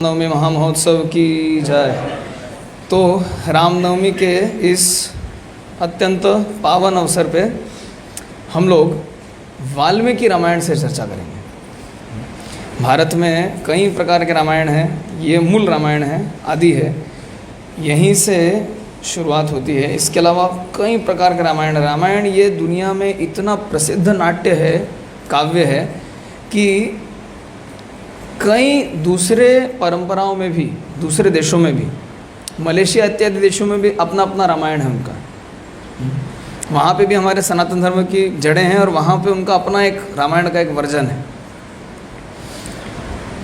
नवमी महामहोत्सव की जय। तो रामनवमी के इस अत्यंत पावन अवसर पे हम लोग वाल्मीकि रामायण से चर्चा करेंगे। भारत में कई प्रकार के रामायण हैं, ये मूल रामायण है, आदि है, यहीं से शुरुआत होती है। इसके अलावा कई प्रकार के रामायण ये दुनिया में इतना प्रसिद्ध नाट्य है, काव्य है कि कई दूसरे परंपराओं में भी, दूसरे देशों में भी, मलेशिया इत्यादि देशों में भी अपना अपना रामायण है उनका। वहाँ पे भी हमारे सनातन धर्म की जड़ें हैं और वहाँ पे उनका अपना एक रामायण का एक वर्जन है।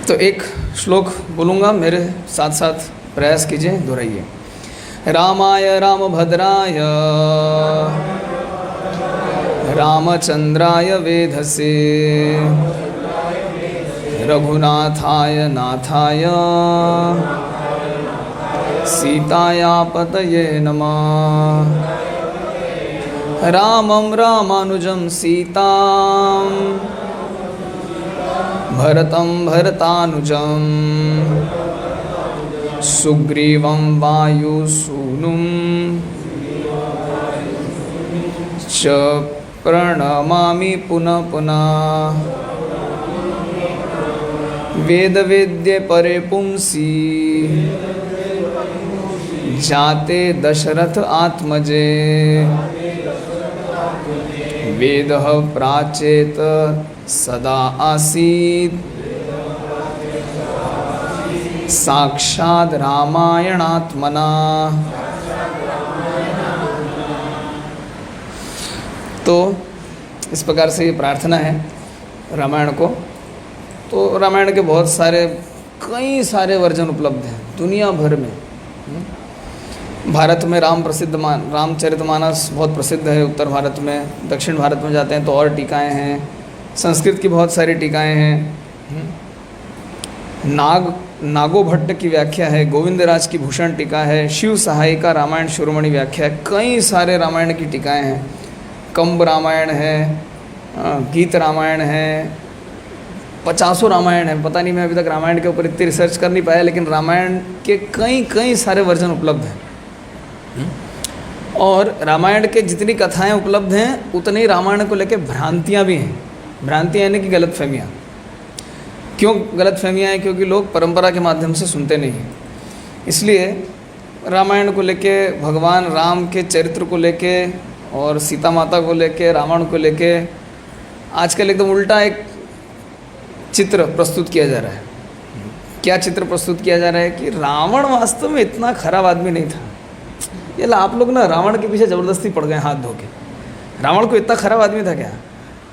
तो एक श्लोक बोलूँगा, मेरे साथ साथ प्रयास कीजिए, दोहराइए। रामाय रामभद्राय रामचंद्राय वेधसे रघुनाथाय नाथाय सीताया पतये नमः। रामं रामानुजं सीतां भरतं भरतानुजं सुग्रीवं वायुसूनुं च प्रणमामि पुनः पुनः। वेदवेद्ये परे पुंसी जाते दशरथ आत्मजे वेदः प्राचेत सदा आसीत् साक्षात् रामायणात्मना। तो इस प्रकार से ये प्रार्थना है रामायण को। तो रामायण के बहुत सारे, कई सारे वर्जन उपलब्ध हैं दुनिया भर में। भारत में रामचरितमानस बहुत प्रसिद्ध है उत्तर भारत में। दक्षिण भारत में जाते हैं तो और टीकाएँ हैं, संस्कृत की बहुत सारी टीकाएँ हैं। नागो भट्ट की व्याख्या है, गोविंदराज की भूषण टीका है, शिव सहाय का रामायण शिरोमणि व्याख्या है, कई सारे रामायण की टीकाएँ हैं। कंब रामायण है, गीत रामायण है, 50 रामायण है। पता नहीं, मैं अभी तक रामायण के ऊपर इतनी रिसर्च कर नहीं पाया, लेकिन रामायण के कई सारे वर्जन उपलब्ध हैं। और रामायण के जितनी कथाएं उपलब्ध हैं उतनी रामायण को लेकर भ्रांतियां भी हैं। भ्रांतियां यानी कि गलतफहमियां। क्यों गलतफहमियां हैं? क्योंकि लोग परंपरा के माध्यम से सुनते नहीं हैं। इसलिए रामायण को लेके, भगवान राम के चरित्र को लेके और सीता माता को लेके, रावण को लेके आजकल एकदम उल्टा एक चित्र प्रस्तुत किया जा रहा है। क्या चित्र प्रस्तुत किया जा रहा है कि रावण वास्तव में इतना खराब आदमी नहीं था। ये आप लोग ना रावण के पीछे ज़बरदस्ती पड़ गए हाथ धो के। रावण को इतना खराब आदमी था क्या?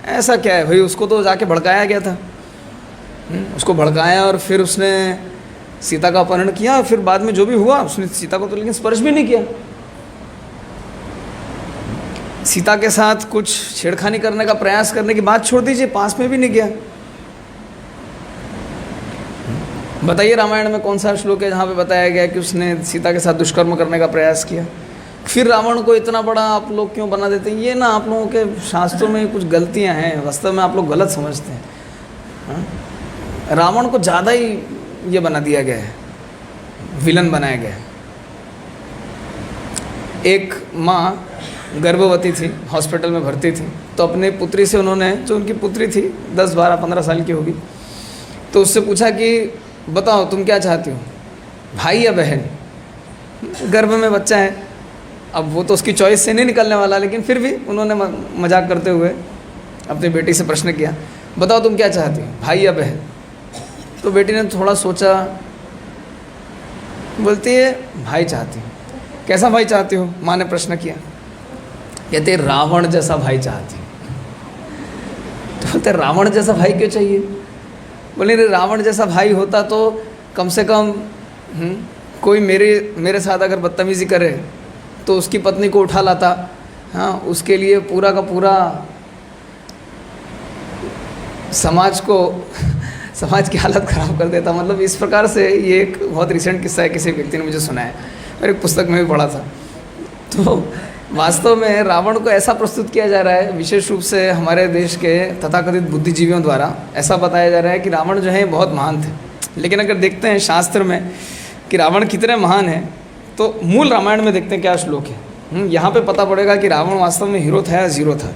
ऐसा क्या है भाई? उसको तो जाके भड़काया गया था। उसको भड़काया और फिर उसने सीता का अपहरण किया। फिर बाद में जो भी हुआ, उसने सीता को तो लेकिन स्पर्श भी नहीं किया। सीता के साथ कुछ छेड़खानी करने का प्रयास करने की बात छोड़ दीजिए, पास में भी नहीं गया। बताइए रामायण में कौन सा श्लोक है जहाँ पे बताया गया कि उसने सीता के साथ दुष्कर्म करने का प्रयास किया? फिर रावण को इतना बड़ा आप लोग क्यों बना देते हैं? ये ना आप लोगों के शास्त्रों में कुछ गलतियाँ हैं, वास्तव में आप लोग गलत समझते हैं। रावण को ज़्यादा ही ये बना दिया गया है, विलन बनाया गया है। एक माँ गर्भवती थी, हॉस्पिटल में भर्ती थी, तो अपने पुत्री से उन्होंने, जो उनकी पुत्री थी 10, 12, 15 साल की होगी, तो उससे पूछा कि बताओ तुम क्या चाहती हो, भाई या बहन? गर्भ में बच्चा है, अब वो तो उसकी चॉइस से नहीं निकलने वाला, लेकिन फिर भी उन्होंने मजाक करते हुए अपनी बेटी से प्रश्न किया, बताओ तुम क्या चाहती हो, भाई या बहन? तो बेटी ने थोड़ा सोचा, बोलती है भाई चाहती हूँ। कैसा भाई चाहती हो? माँ ने प्रश्न किया। कहते रावण जैसा भाई चाहती हूँ। तो बोलते रावण जैसा भाई क्यों चाहिए? बोले रावण जैसा भाई होता तो कम से कम कोई मेरे साथ अगर बदतमीज़ी करे तो उसकी पत्नी को उठा लाता, हाँ, उसके लिए पूरा का पूरा समाज की हालत ख़राब कर देता। मतलब इस प्रकार से, ये एक बहुत रिसेंट किस्सा है, किसी व्यक्ति ने मुझे सुनाया और एक पुस्तक में भी पढ़ा था। तो वास्तव में रावण को ऐसा प्रस्तुत किया जा रहा है, विशेष रूप से हमारे देश के तथाकथित बुद्धिजीवियों द्वारा ऐसा बताया जा रहा है कि रावण जो है बहुत महान थे, लेकिन अगर देखते हैं शास्त्र में कि रावण कितने महान है, तो मूल रामायण में देखते हैं क्या श्लोक है। यहाँ पे पता पड़ेगा कि रावण वास्तव में हीरो था या जीरो था।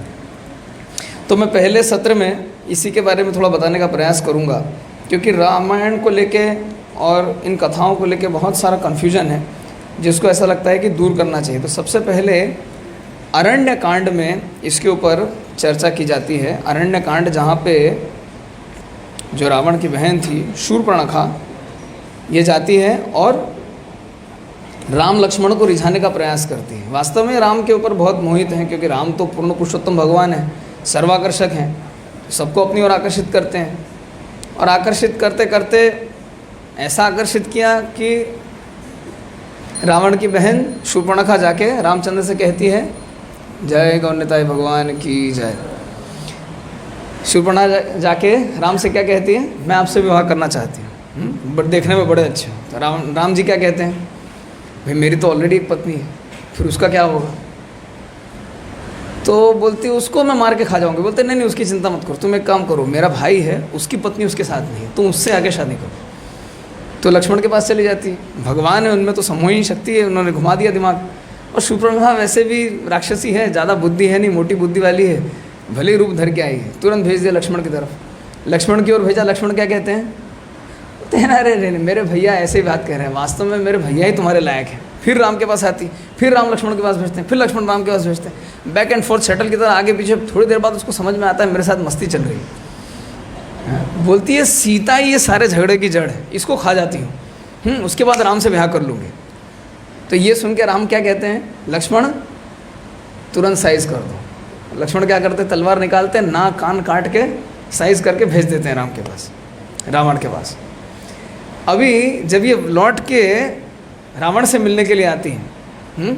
तो मैं पहले सत्र में इसी के बारे में थोड़ा बताने का प्रयास करूँगा, क्योंकि रामायण को लेके और इन कथाओं को लेके बहुत सारा कन्फ्यूजन है जिसको ऐसा लगता है कि दूर करना चाहिए। तो सबसे पहले अरण्य कांड में इसके ऊपर चर्चा की जाती है। अरण्य कांड जहाँ पे जो रावण की बहन थी शूर्पणखा, ये जाती है और राम लक्ष्मण को रिझाने का प्रयास करती है। वास्तव में राम के ऊपर बहुत मोहित हैं, क्योंकि राम तो पूर्ण पुरुषोत्तम भगवान है, सर्वाकर्षक हैं, सबको अपनी ओर आकर्षित करते हैं। और आकर्षित करते करते ऐसा आकर्षित किया कि रावण की बहन शूर्पणखा जाके रामचंद्र से कहती है, जय गौनिताय भगवान की जय। शूर्पणखा जाके राम से क्या कहती है, मैं आपसे विवाह करना चाहती हूँ, बट देखने में बड़े अच्छे। तो राम जी क्या कहते हैं, भाई मेरी तो ऑलरेडी एक पत्नी है, फिर उसका क्या होगा। तो बोलती उसको मैं मार के खा जाऊंगी। बोलते नहीं उसकी चिंता मत करो, तुम एक काम करो, मेरा भाई है, उसकी पत्नी उसके साथ नहीं है, तुम उससे आगे शादी करो। तो लक्ष्मण के पास चली जाती है। भगवान है, उनमें तो सम्मोहिनी शक्ति है, उन्होंने घुमा दिया दिमाग। और शूर्पणखा वैसे भी राक्षसी है, ज़्यादा बुद्धि है नहीं, मोटी बुद्धि वाली है, भले रूप धर के आई है। तुरंत भेज दिया लक्ष्मण की तरफ। लक्ष्मण की ओर भेजा। लक्ष्मण क्या कहते हैं, अरे मेरे भैया ऐसे ही बात कह रहे हैं, वास्तव में मेरे भैया ही तुम्हारे लायक है। फिर राम के पास आती, फिर राम लक्ष्मण के पास भेजते हैं, फिर लक्ष्मण राम के पास भेजते हैं, बैक एंड फोर्थ शटल की तरह आगे पीछे। थोड़ी देर बाद उसको समझ में आता है मेरे साथ मस्ती चल रही है। बोलती है सीता ही ये सारे झगड़े की जड़ है, इसको खा जाती हूँ, उसके बाद राम से ब्याह कर लूँगी। तो ये सुन के राम क्या कहते हैं, लक्ष्मण तुरंत साइज कर दो। लक्ष्मण क्या करते हैं, तलवार निकालते हैं, नाक कान काट के साइज करके भेज देते हैं राम के पास, रावण के पास। अभी जब ये लौट के रावण से मिलने के लिए आती हैं,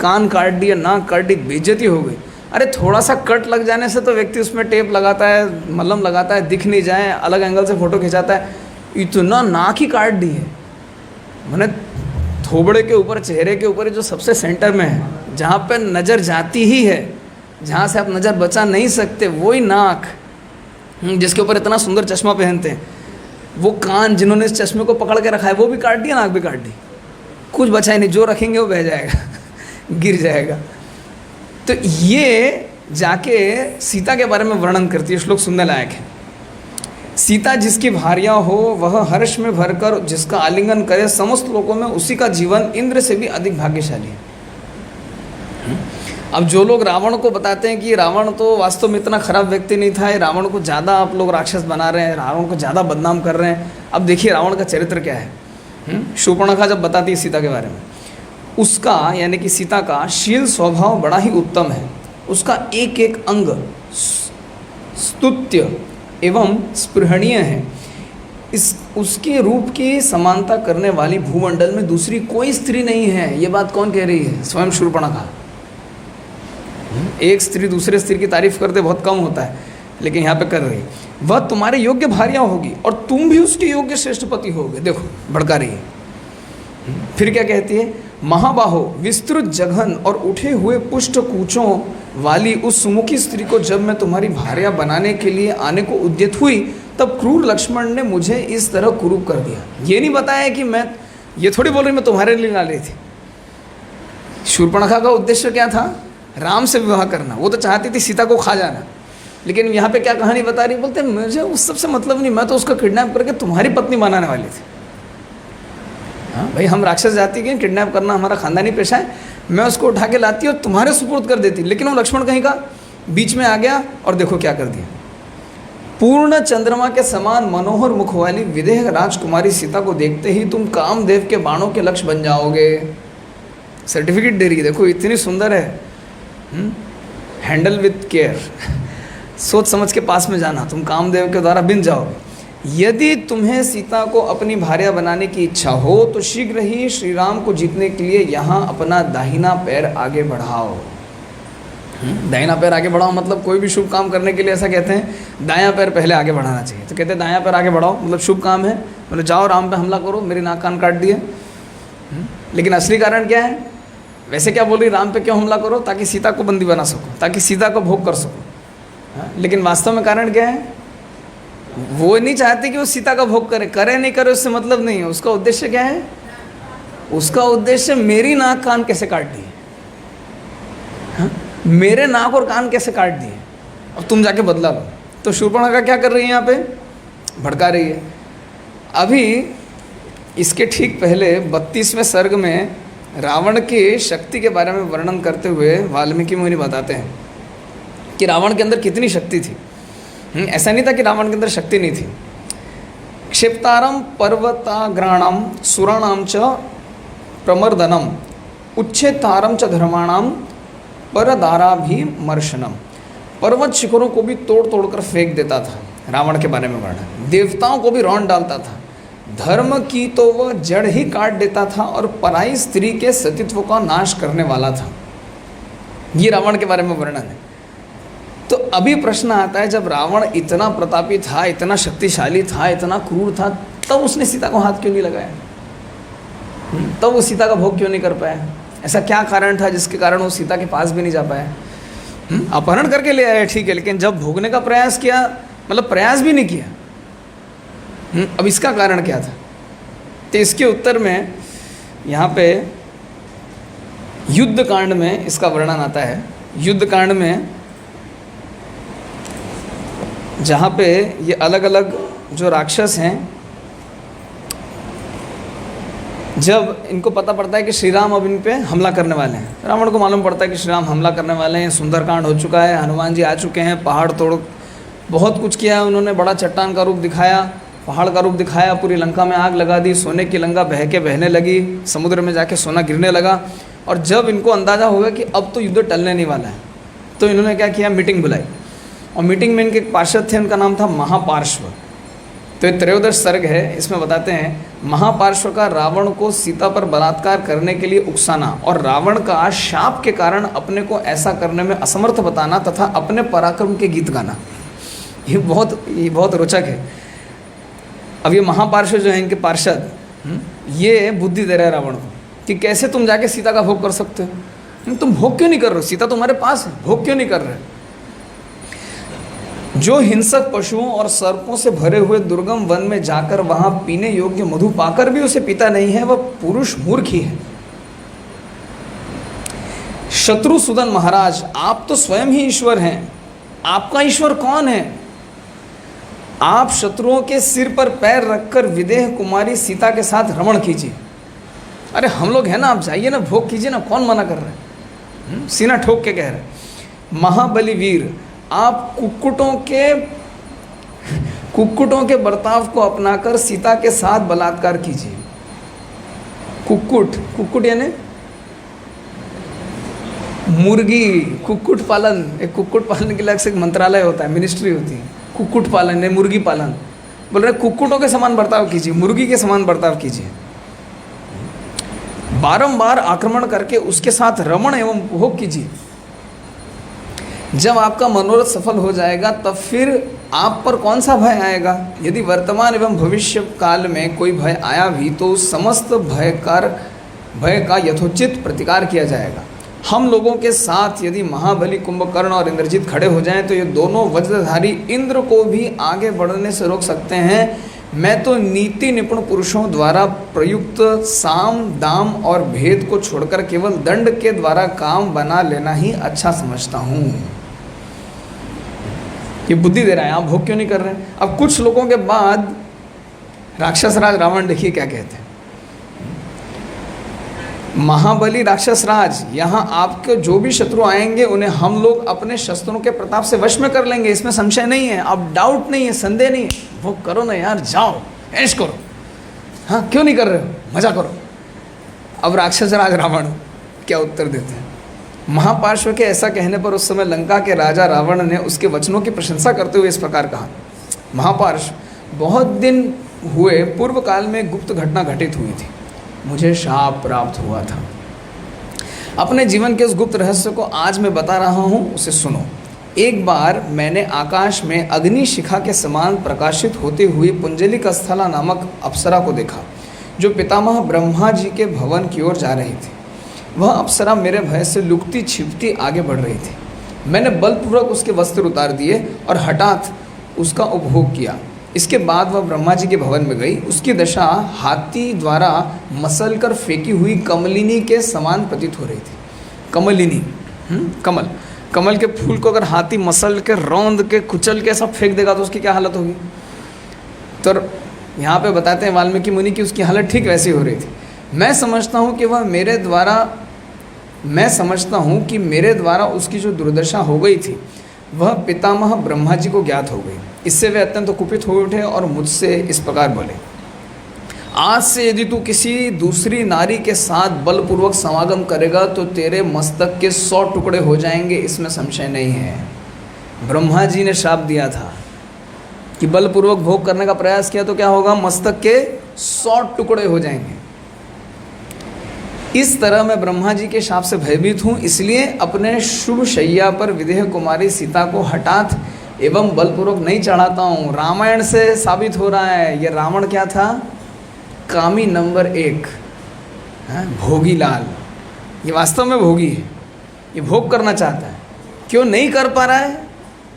कान काट दिया, नाक काट दी, बेइज्जती हो गई। अरे थोड़ा सा कट लग जाने से तो व्यक्ति उसमें टेप लगाता है, मलहम लगाता है, दिख नहीं जाए, अलग एंगल से फ़ोटो खिंचाता है। इतना नाक ही काट दी है, मैंने थोबड़े के ऊपर, चेहरे के ऊपर जो सबसे सेंटर में है, जहाँ पे नज़र जाती ही है, जहाँ से आप नज़र बचा नहीं सकते, वही नाक, जिसके ऊपर इतना सुंदर चश्मा पहनते हैं, वो कान जिन्होंने इस चश्मे को पकड़ के रखा है, वो भी काट दिया, नाक भी काट दी, कुछ बचा ही नहीं। जो रखेंगे वो बह जाएगा गिर जाएगा। तो ये जाके सीता के बारे में वर्णन करती है, श्लोक सुनने लायक है। सीता जिसकी भार्या हो वह हर्ष में भरकर जिसका आलिंगन करे, समस्त लोगों में उसी का जीवन इंद्र से भी अधिक भाग्यशाली है। अब जो लोग रावण को बताते हैं कि रावण तो वास्तव में इतना खराब व्यक्ति नहीं था, रावण को ज़्यादा आप लोग राक्षस बना रहे हैं, रावण को ज़्यादा बदनाम कर रहे हैं। अब देखिए रावण का चरित्र क्या है। शूर्पणखा जब बताती है सीता के बारे में, उसका यानी कि सीता का शील स्वभाव बड़ा ही उत्तम है, उसका एक एक अंग स्तुत्य एवं स्पृहणीय है। उसके रूप की समानता करने वाली भूमंडल में दूसरी कोई स्त्री नहीं है। ये बात कौन कह रही है, स्वयं शूर्पणखा। एक स्त्री दूसरे स्त्री की तारीफ करते बहुत कम होता है, लेकिन यहाँ पे कर रही है। वह तुम्हारे योग्य भार्या होगी और तुम भी उसके योग्य श्रेष्ठ पति होगे। देखो भड़का रही है। फिर क्या कहती है, महाबाहो विस्तृत जघन और उठे हुए पुष्ट कूचों वाली उस सुमुखी स्त्री को जब मैं तुम्हारी भार्या बनाने के लिए आने को उद्यत हुई, तब क्रूर लक्ष्मण ने मुझे इस तरह कुरूप कर दिया। ये नहीं बताया कि मैं, ये थोड़ी बोल रही मैं तुम्हारे लिए ला रही थी। शूर्पणखा का उद्देश्य क्या था, राम से विवाह करना। वो तो चाहती थी सीता को खा जाना, लेकिन यहाँ पे क्या कहानी बता रही, बोलते मुझे उस सबसे मतलब नहीं, मैं तो उसको किडनैप करके तुम्हारी पत्नी बनाने वाली थी। हाँ भाई, हम राक्षस जाति के, किडनैप करना हमारा खानदानी पेशा है, मैं उसको उठा के लाती और तुम्हारे सुपुर्द कर देती। लेकिन वो लक्ष्मण कहीं का बीच में आ गया और देखो क्या कर दिया। पूर्ण चंद्रमा के समान मनोहर मुख वाली विदेह राजकुमारी सीता को देखते ही तुम कामदेव के बाणों के लक्ष्य बन जाओगे। सर्टिफिकेट दे रही है, देखो इतनी सुंदर है, हैंडल विथ केयर, सोच समझ के पास में जाना, तुम कामदेव के द्वारा बिन जाओगे। यदि तुम्हें सीता को अपनी भार्या बनाने की इच्छा हो तो शीघ्र ही श्री राम को जीतने के लिए यहाँ अपना दाहिना पैर आगे बढ़ाओ। दाहिना पैर आगे बढ़ाओ मतलब कोई भी शुभ काम करने के लिए ऐसा कहते हैं दायां पैर पहले आगे बढ़ाना चाहिए। तो कहते हैं दायां पैर आगे बढ़ाओ मतलब शुभ काम है, मतलब जाओ राम पे हमला करो, मेरी नाक कान काट दिए। लेकिन असली कारण क्या है, वैसे क्या बोल रही, राम पे क्यों हमला करो, ताकि सीता को बंदी बना सको, ताकि सीता को भोग कर सको। लेकिन वास्तव में कारण क्या है, वो नहीं चाहती कि वो सीता का भोग करे, करे नहीं करे उससे मतलब नहीं है। उसका उद्देश्य क्या है? उसका उद्देश्य मेरी नाक कान कैसे काट दिए, हाँ? मेरे नाक और कान कैसे काट दिए, अब तुम जाके बदला लो। तो शूर्पणखा क्या कर रही है यहाँ पे? भड़का रही है। अभी इसके ठीक पहले 32वें सर्ग में रावण की शक्ति के बारे में वर्णन करते हुए वाल्मीकि मुनि बताते हैं कि रावण के अंदर कितनी शक्ति थी। ऐसा नहीं था कि रावण के अंदर शक्ति नहीं थी। क्षिप्तारम पर्वताग्राणम सुराणाम च प्रमर्दनम उच्छेतारम च धर्माणाम परदाराभिमर्शनम। पर्वत शिखरों को भी तोड़ तोड़ कर फेंक देता था, रावण के बारे में वर्णन। देवताओं को भी रौंद डालता था, धर्म की तो वह जड़ ही काट देता था और पराई स्त्री के सतीत्व का नाश करने वाला था। ये रावण के बारे में वर्णन है। तो अभी प्रश्न आता है, जब रावण इतना प्रतापी था, इतना शक्तिशाली था, इतना क्रूर था, तब उसने सीता को हाथ क्यों नहीं लगाया? तब वो सीता का भोग क्यों नहीं कर पाया? ऐसा क्या कारण था जिसके कारण वो सीता के पास भी नहीं जा पाया? अपहरण करके ले आया ठीक है, लेकिन जब भोगने का प्रयास किया, मतलब प्रयास भी नहीं किया। अब इसका कारण क्या था? तो इसके उत्तर में यहाँ पे युद्ध कांड में इसका वर्णन आता है। युद्ध कांड में जहाँ पे ये अलग अलग जो राक्षस हैं, जब इनको पता पड़ता है कि श्री राम अब इन पे हमला करने वाले हैं, रावण को मालूम पड़ता है कि श्री राम हमला करने वाले हैं, सुंदरकांड हो चुका है, हनुमान जी आ चुके हैं, पहाड़ तोड़ बहुत कुछ किया उन्होंने, बड़ा चट्टान का रूप दिखाया, पहाड़ का रूप दिखाया, पूरी लंका में आग लगा दी, सोने की लंका बहने लगी, समुद्र में जाके सोना गिरने लगा। और जब इनको अंदाज़ा होगा कि अब तो युद्ध टलने नहीं वाला है, तो इन्होंने क्या किया? मीटिंग बुलाई। और मीटिंग में इनके एक पार्षद थे, उनका नाम था महापार्श्व। तो ये 13वां सर्ग है, इसमें बताते हैं महापार्श्व का रावण को सीता पर बलात्कार करने के लिए उकसाना और रावण का शाप के कारण अपने को ऐसा करने में असमर्थ बताना तथा अपने पराक्रम के गीत गाना। ये बहुत रोचक है। अब ये महापार्श्व जो है, इनके पार्षद, ये बुद्धि दे रहे हैं रावण को कि कैसे तुम जाके सीता का भोग कर सकते हो, तुम भोग क्यों नहीं कर रहे हो? सीता तुम्हारे पास है, भोग क्यों नहीं कर रहे? जो हिंसक पशुओं और सर्पों से भरे हुए दुर्गम वन में जाकर वहां पीने योग्य मधु पाकर भी उसे पीता नहीं है, वह पुरुष मूर्ख ही है। शत्रुसूदन महाराज, आप तो स्वयं ही ईश्वर हैं। आपका ईश्वर कौन है? आप शत्रुओं के सिर पर पैर रखकर विदेह कुमारी सीता के साथ रमण कीजिए। अरे हम लोग हैं ना, आप जाइए ना, भोग कीजिए ना, कौन मना कर रहा है? सीना ठोक के कह रहे। महाबली वीर, आप कुक्कुटों के बर्ताव को अपनाकर सीता के साथ बलात्कार कीजिए। कुक्कुट यानी मुर्गी, कुक्कुट पालन। एक कुक्कुट पालन के लिए एक मंत्रालय होता है, मिनिस्ट्री होती है। कुक्कुट पालन है, मुर्गी पालन। बोल रहे कुक्कुटों के समान बर्ताव कीजिए, मुर्गी के समान बर्ताव कीजिए। बारंबार आक्रमण करके उसके साथ रमण एवं भोग कीजिए। जब आपका मनोरथ सफल हो जाएगा तब फिर आप पर कौन सा भय आएगा? यदि वर्तमान एवं भविष्य काल में कोई भय आया भी तो समस्त भय का यथोचित प्रतिकार किया जाएगा। हम लोगों के साथ यदि महाबली कुंभकर्ण और इंद्रजित खड़े हो जाएं तो ये दोनों वज्रधारी इंद्र को भी आगे बढ़ने से रोक सकते हैं। मैं तो नीति निपुण पुरुषों द्वारा प्रयुक्त साम दाम और भेद को छोड़कर केवल दंड के द्वारा काम बना लेना ही अच्छा समझता हूँ। ये बुद्धि दे रहा है, आप भोग क्यों नहीं कर रहे हैं? अब कुछ लोगों के बाद राक्षस राज रावण देखिए क्या कहते हैं। महाबली राक्षस राज, यहाँ आपके जो भी शत्रु आएंगे उन्हें हम लोग अपने शस्त्रों के प्रताप से वश में कर लेंगे, इसमें संशय नहीं है। अब डाउट नहीं है, संदेह नहीं है। भोग करो ना यार, जाओ ऐश करो। हाँ, क्यों नहीं कर रहे हो? मजा करो। अब राक्षस राज रावण क्या उत्तर देते हैं? महापार्श्व के ऐसा कहने पर उस समय लंका के राजा रावण ने उसके वचनों की प्रशंसा करते हुए इस प्रकार कहा। महापार्श्व, बहुत दिन हुए पूर्व काल में गुप्त घटना घटित हुई थी। मुझे शाप प्राप्त हुआ था। अपने जीवन के उस गुप्त रहस्य को आज मैं बता रहा हूँ, उसे सुनो। एक बार मैंने आकाश में अग्नि शिखा के समान प्रकाशित होती हुई पुंजलिक स्थला नामक अप्सरा को देखा, जो पितामह ब्रह्मा जी के भवन की ओर जा रही थी। वह अप्सरा मेरे भय से लुकती छिपती आगे बढ़ रही थी। मैंने बलपूर्वक उसके वस्त्र उतार दिए और हठात उसका उपभोग किया। इसके बाद वह ब्रह्मा जी के भवन में गई। उसकी दशा हाथी द्वारा मसल कर फेंकी हुई कमलिनी के समान प्रतीत हो रही थी। कमलिनी, कमल, कमल के फूल को अगर हाथी मसल के, रौंद के, कुचल के सब फेंक देगा तो उसकी क्या हालत होगी। तो यहाँ पे बताते हैं वाल्मीकि मुनि की उसकी हालत ठीक वैसी हो रही थी। मैं समझता हूँ कि मेरे द्वारा उसकी जो दुर्दशा हो गई थी वह पितामह ब्रह्मा जी को ज्ञात हो गई। इससे वे अत्यंत कुपित हो उठे और मुझसे इस प्रकार बोले, आज से यदि तू किसी दूसरी नारी के साथ बलपूर्वक समागम करेगा तो तेरे मस्तक के 100 टुकड़े हो जाएंगे, इसमें संशय नहीं है। ब्रह्मा जी ने श्राप दिया था कि बलपूर्वक भोग करने का प्रयास किया तो क्या होगा, मस्तक के 100 टुकड़े हो जाएंगे। इस तरह मैं ब्रह्मा जी के शाप से भयभीत हूँ, इसलिए अपने शुभ शैया पर विदेह कुमारी सीता को हठात एवं बलपूर्वक नहीं चढ़ाता हूँ। रामायण से साबित हो रहा है ये रावण क्या था, कामी नंबर 1, भोगी लाल। ये वास्तव में भोगी है, ये भोग करना चाहता है। क्यों नहीं कर पा रहा है,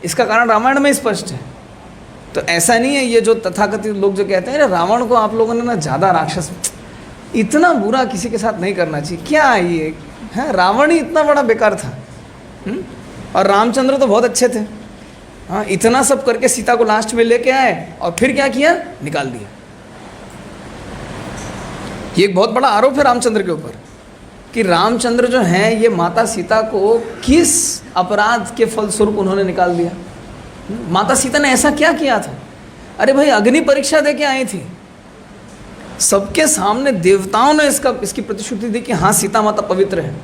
इसका कारण रामायण में स्पष्ट है। तो ऐसा नहीं है ये जो तथाकथित लोग जो कहते हैं रावण को आप लोगों ने ना ज़्यादा राक्षस, इतना बुरा किसी के साथ नहीं करना चाहिए, क्या ये है, रावण ही इतना बड़ा बेकार था। और रामचंद्र तो बहुत अच्छे थे। हाँ, इतना सब करके सीता को लास्ट में लेके आए और फिर क्या किया, निकाल दिया। ये एक बहुत बड़ा आरोप है रामचंद्र के ऊपर कि रामचंद्र जो हैं ये माता सीता को किस अपराध के फलस्वरूप उन्होंने निकाल दिया। माता सीता ने ऐसा क्या किया था। अरे भाई, अग्नि परीक्षा दे के आई थी, सबके सामने देवताओं ने इसकी प्रतिश्रुति दी कि हाँ सीता माता पवित्र है,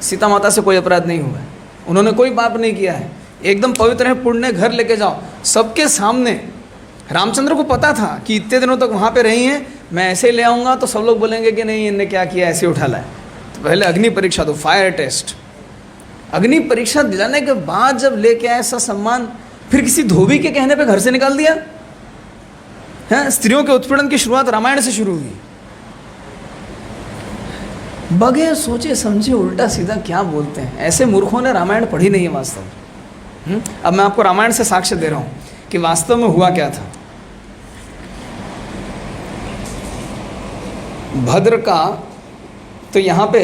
सीता माता से कोई अपराध नहीं हुआ है, उन्होंने कोई पाप नहीं किया है, एकदम पवित्र है, पुण्य घर लेके जाओ। सबके सामने रामचंद्र को पता था कि इतने दिनों तक वहाँ पे रही हैं, मैं ऐसे ही ले आऊँगा तो सब लोग बोलेंगे कि नहीं इनने क्या किया, ऐसे उठा लाए। तो पहले अग्नि परीक्षा दो, फायर टेस्ट। अग्नि परीक्षा दिलाने के बाद जब लेके आए ऐसा सम्मान, फिर किसी धोबी के कहने पे घर से निकाल दिया है। स्त्रियों के उत्पीड़न की शुरुआत रामायण से शुरू हुई। बगैर सोचे समझे उल्टा सीधा क्या बोलते हैं, ऐसे मूर्खों ने रामायण पढ़ी नहीं है वास्तव में। अब मैं आपको रामायण से साक्ष्य दे रहा हूँ कि वास्तव में हुआ क्या था। भद्र का तो यहाँ पे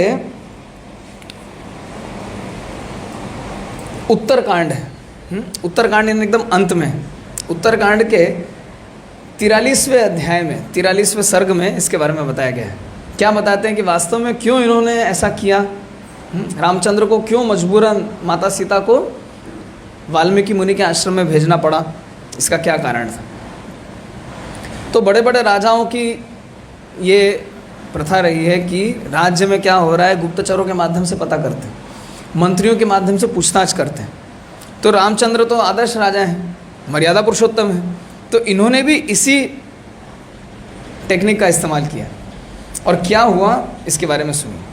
उत्तरकांड है, उत्तरकांड एकदम अंत में, उत्तरकांड के 43वें अध्याय में 43वें सर्ग में इसके बारे में बताया गया है। क्या बताते हैं कि वास्तव में क्यों इन्होंने ऐसा किया, रामचंद्र को क्यों मजबूरन माता सीता को वाल्मीकि मुनि के आश्रम में भेजना पड़ा, इसका क्या कारण था। तो बड़े बड़े राजाओं की ये प्रथा रही है कि राज्य में क्या हो रहा है गुप्तचरों के माध्यम से पता करते हैं, मंत्रियों के माध्यम से पूछताछ करते हैं। तो रामचंद्र तो आदर्श राजा हैं, मर्यादा पुरुषोत्तम हैं, तो इन्होंने भी इसी टेक्निक का इस्तेमाल किया। और क्या हुआ इसके बारे में सुनिए।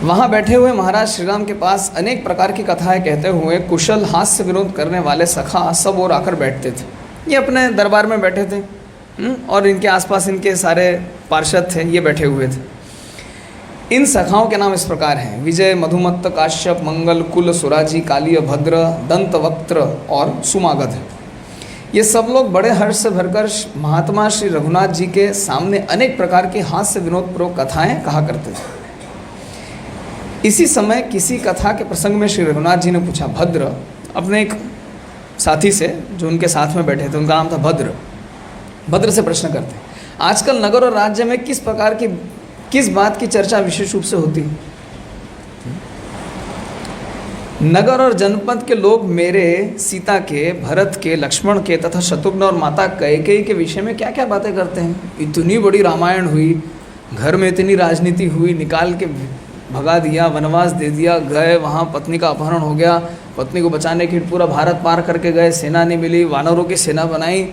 वहाँ बैठे हुए महाराज श्री राम के पास अनेक प्रकार की कथाएं कहते हुए कुशल हास्य विनोद करने वाले सखा सब और आकर बैठते थे। ये अपने दरबार में बैठे थे और इनके आसपास इनके सारे पार्षद थे, ये बैठे हुए थे। इन सखाओं के नाम इस प्रकार हैं: विजय, मधुमत्त, काश्यप, मंगल, कुल, सुराजी, कालिय, भद्र, दंतवक्त्र और सुमागध। ये सब लोग बड़े हर्ष से भरकर महात्मा श्री रघुनाथ जी के सामने अनेक प्रकार की हास्य विनोदपूर्वक कथाएं कहा करते थे। इसी समय किसी कथा के प्रसंग में श्री रघुनाथ जी ने पूछा, भद्र अपने एक साथी से जो उनके साथ में बैठे थे, उनका नाम था भद्र। भद्र से प्रश्न करते, आजकल नगर और राज्य में किस बात की चर्चा विशेष रूप से होती है? नगर और जनपद के लोग मेरे, सीता के, भरत के, लक्ष्मण के तथा शत्रुघ्न और माता कैकेयी के विषय में क्या क्या बातें करते हैं। इतनी बड़ी रामायण हुई, घर में इतनी राजनीति हुई, निकाल के भगा दिया, वनवास दे दिया, गए वहाँ पत्नी का अपहरण हो गया, पत्नी को बचाने के लिए पूरा भारत पार करके गए, सेना नहीं मिली, वानरों की सेना बनाई,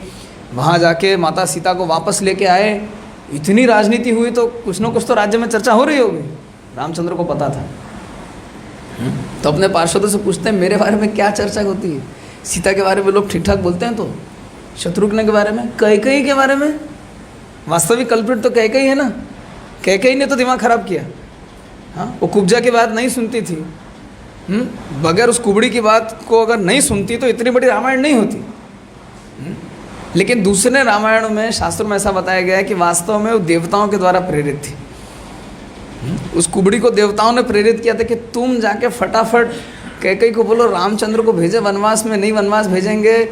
वहाँ जाके माता सीता को वापस लेके आए, इतनी राजनीति हुई, तो कुछ न कुछ तो राज्य में चर्चा हो रही होगी। रामचंद्र को पता था। तो अपने पार्षदों से पूछते हैं, मेरे बारे में क्या चर्चा होती है? सीता के बारे में लोग ठीक ठाक बोलते हैं, तो शत्रुघ्न के बारे में, कैकेयी के बारे में, वास्तविक कल्प्रिट तो कैकेयी है ना। कैकेयी ने तो दिमाग खराब किया। हाँ, वो कुब्जा की बात नहीं सुनती थी। बगैर उस कुबड़ी की बात को अगर नहीं सुनती तो इतनी बड़ी रामायण नहीं होती। लेकिन दूसरे रामायण में, शास्त्रों में ऐसा बताया गया है कि वास्तव में वो देवताओं के द्वारा प्रेरित थी। उस कुबड़ी को देवताओं ने प्रेरित किया था कि तुम जाके फटाफट कैकेयी को बोलो रामचंद्र को भेजे वनवास में, नहीं वनवास भेजेंगे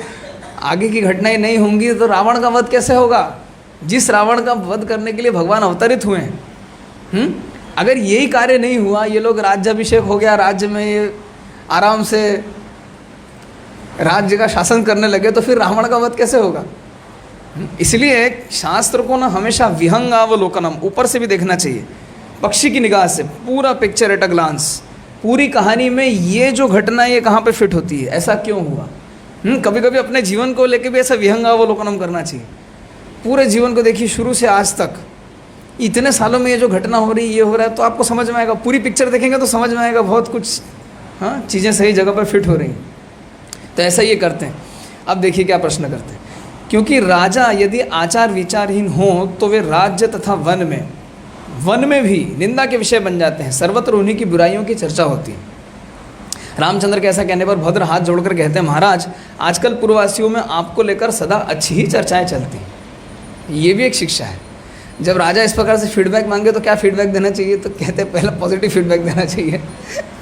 आगे की घटनाएं नहीं होंगी तो रावण का वध कैसे होगा, जिस रावण का वध करने के लिए भगवान अवतरित हुए हैं। अगर यही कार्य नहीं हुआ, ये लोग राज्याभिषेक हो गया, राज्य में ये आराम से राज्य का शासन करने लगे, तो फिर रावण का वध कैसे होगा। इसलिए शास्त्र को ना हमेशा विहंगावलोकनम, ऊपर से भी देखना चाहिए, पक्षी की निगाह से, पूरा पिक्चर एट अ ग्लांस, पूरी कहानी में ये जो घटना ये कहाँ पे फिट होती है, ऐसा क्यों हुआ। कभी कभी अपने जीवन को लेकर भी ऐसा विहंगावलोकनम करना चाहिए। पूरे जीवन को देखिए शुरू से आज तक, इतने सालों में ये जो घटना हो रही है, ये हो रहा है, तो आपको समझ में आएगा। पूरी पिक्चर देखेंगे तो समझ में आएगा बहुत कुछ, हाँ चीज़ें सही जगह पर फिट हो रही हैं। तो ऐसा ये करते हैं। अब देखिए क्या प्रश्न करते हैं, क्योंकि राजा यदि आचार विचारहीन हो तो वे राज्य तथा वन में भी निंदा के विषय बन जाते हैं, सर्वत्र उन्हीं की बुराइयों की चर्चा होती है। रामचंद्र के ऐसा कहने पर भद्र हाथ जोड़कर कहते हैं, महाराज आजकल पूर्ववासियों में आपको लेकर सदा अच्छी ही चर्चाएं चलती हैं। ये भी एक शिक्षा है। जब राजा इस प्रकार से फीडबैक मांगे तो क्या फीडबैक देना चाहिए, तो कहते हैं पहले पॉजिटिव फीडबैक देना चाहिए,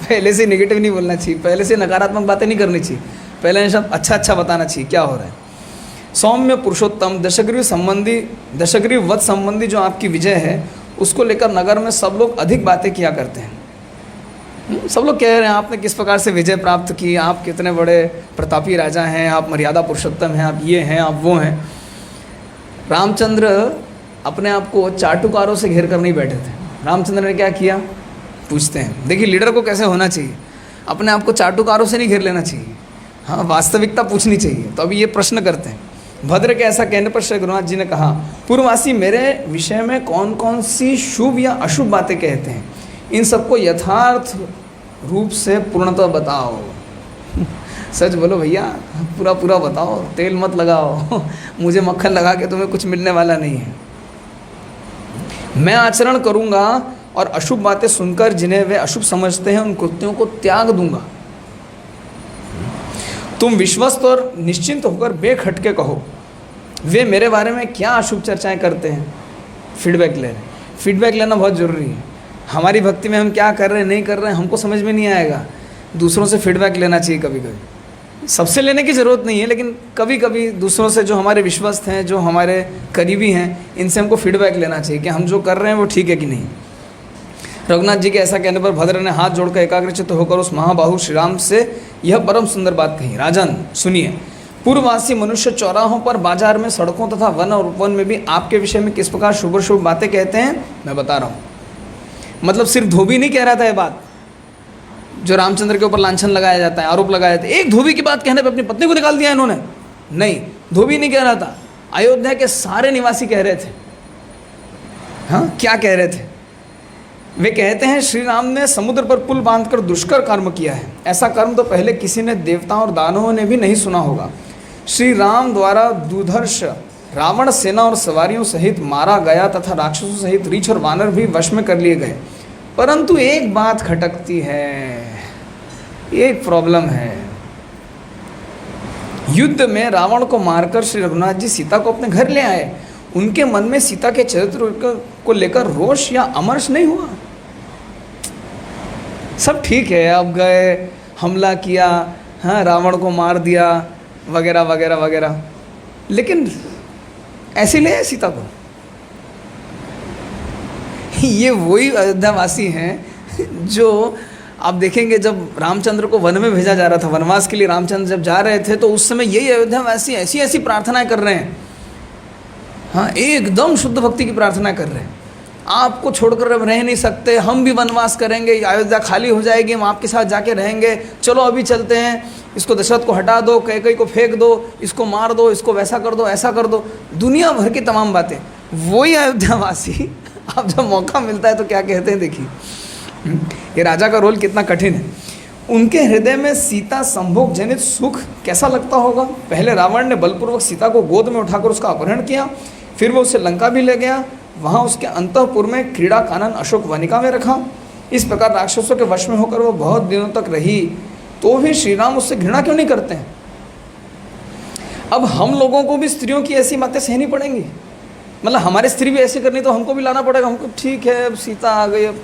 पहले से नेगेटिव नहीं बोलना चाहिए, पहले से नकारात्मक बातें नहीं करनी चाहिए, पहले सब अच्छा अच्छा बताना चाहिए क्या हो रहा है। सौम्य पुरुषोत्तम दशग्रीव वध संबंधी जो आपकी विजय है उसको लेकर नगर में सब लोग अधिक बातें किया करते हैं। सब लोग कह रहे हैं आपने किस प्रकार से विजय प्राप्त की, आप कितने बड़े प्रतापी राजा हैं, आप मर्यादा पुरुषोत्तम हैं, आप ये हैं, आप वो हैं। रामचंद्र अपने आप को चाटुकारों से घेर कर नहीं बैठे थे। रामचंद्र ने क्या किया, पूछते हैं। देखिए लीडर को कैसे होना चाहिए, अपने आप को चाटुकारों से नहीं घेर लेना चाहिए, हाँ वास्तविकता पूछनी चाहिए। तो अभी ये प्रश्न करते हैं। भद्र के ऐसा कहने पर श्री गुरुनाथ जी ने कहा, पूर्ववासी मेरे विषय में कौन कौन सी शुभ या अशुभ बातें कहते हैं, इन सबको यथार्थ रूप से पूर्णतः बताओ। सच बोलो भैया, पूरा पूरा बताओ, तेल मत लगाओ, मुझे मक्खन लगा के तुम्हें कुछ मिलने वाला नहीं है। मैं आचरण करूंगा और अशुभ बातें सुनकर जिन्हें वे अशुभ समझते हैं उन कृत्यों को त्याग दूंगा। तुम विश्वस्त और निश्चिंत होकर बेखटके कहो वे मेरे बारे में क्या अशुभ चर्चाएं करते हैं। फीडबैक ले रहे हैं, फीडबैक लेना बहुत ज़रूरी है। हमारी भक्ति में हम क्या कर रहे हैं नहीं कर रहे हैं हमको समझ में नहीं आएगा, दूसरों से फीडबैक लेना चाहिए। कभी कभी सबसे लेने की ज़रूरत नहीं है, लेकिन कभी कभी दूसरों से, जो हमारे विश्वस्त हैं, जो हमारे करीबी हैं, इनसे हमको फीडबैक लेना चाहिए कि हम जो कर रहे हैं वो ठीक है कि नहीं। रघुनाथ जी के ऐसा कहने पर भद्र ने हाथ जोड़कर एकाग्रचित्त होकर उस महाबाहु श्री राम से यह परम सुंदर बात कही। राजन सुनिए, पूर्ववासी मनुष्य चौराहों पर, बाजार में, सड़कों तथा वन और उपवन में भी आपके विषय में किस प्रकार शुभ शुभ बातें कहते हैं मैं बता रहा हूँ। मतलब सिर्फ धोबी नहीं कह रहा था ये बात, जो रामचंद्र के ऊपर लांछन लगाया जाता है, आरोप लगाया जाता है। एक धोबी की बात कहने पर अपनी पत्नी को निकाल दिया इन्होंने, नहीं, धोबी नहीं कह रहा था, अयोध्या के सारे निवासी कह रहे थे। हाँ क्या कह रहे थे वे? कहते हैं श्री राम ने समुद्र पर पुल बांधकर दुष्कर कर्म किया है, ऐसा कर्म तो पहले किसी ने, देवताओं और दानवों ने भी नहीं सुना होगा। श्री राम द्वारा दुधर्ष रावण सेना और सवारियों सहित मारा गया तथा राक्षसों सहित रीछ और वानर भी वश में कर लिए गए, परंतु एक बात खटकती है, एक प्रॉब्लम है। युद्ध में रावण को मारकर श्री रघुनाथ जी सीता को अपने घर ले आए, उनके मन में सीता के चरित्र को लेकर रोष या अमर्ष नहीं हुआ। सब ठीक है, अब गए, हमला किया, हाँ रावण को मार दिया वगैरह वगैरह वगैरह, लेकिन ऐसे ले आए सीता को। ये वही अयोध्यावासी हैं जो आप देखेंगे जब रामचंद्र को वन में भेजा जा रहा था, वनवास के लिए रामचंद्र जब जा रहे थे, तो उस समय यही अयोध्यावासी ऐसी ऐसी प्रार्थनाएं कर रहे हैं। हाँ एकदम शुद्ध भक्ति की प्रार्थना कर रहे हैं, आपको छोड़कर अब रह नहीं सकते, हम भी वनवास करेंगे, अयोध्या खाली हो जाएगी, हम आपके साथ जाके रहेंगे, चलो अभी चलते हैं, इसको दशरथ को हटा दो, कैकेयी को फेंक दो, इसको मार दो, इसको वैसा कर दो, ऐसा कर दो, दुनिया भर की तमाम बातें। वही अयोध्यावासी अब जब मौका मिलता है तो क्या कहते हैं, देखिए ये राजा का रोल कितना कठिन है। उनके हृदय में सीता संभोग जनित सुख कैसा लगता होगा। पहले रावण ने बलपूर्वक सीता को गोद में उठाकर उसका अपहरण किया, फिर वो उसे लंका भी ले गया, वहाँ उसके अंतःपुर में क्रीड़ा कानन अशोक वनिका में रखा। इस प्रकार राक्षसों के वश में होकर वो बहुत दिनों तक रही, तो भी श्री राम उससे घृणा क्यों नहीं करते हैं। अब हम लोगों को भी स्त्रियों की ऐसी बातें सहनी पड़ेंगी, मतलब हमारी स्त्री भी ऐसी करनी तो हमको भी लाना पड़ेगा। हमको ठीक है, अब सीता आ गई, अब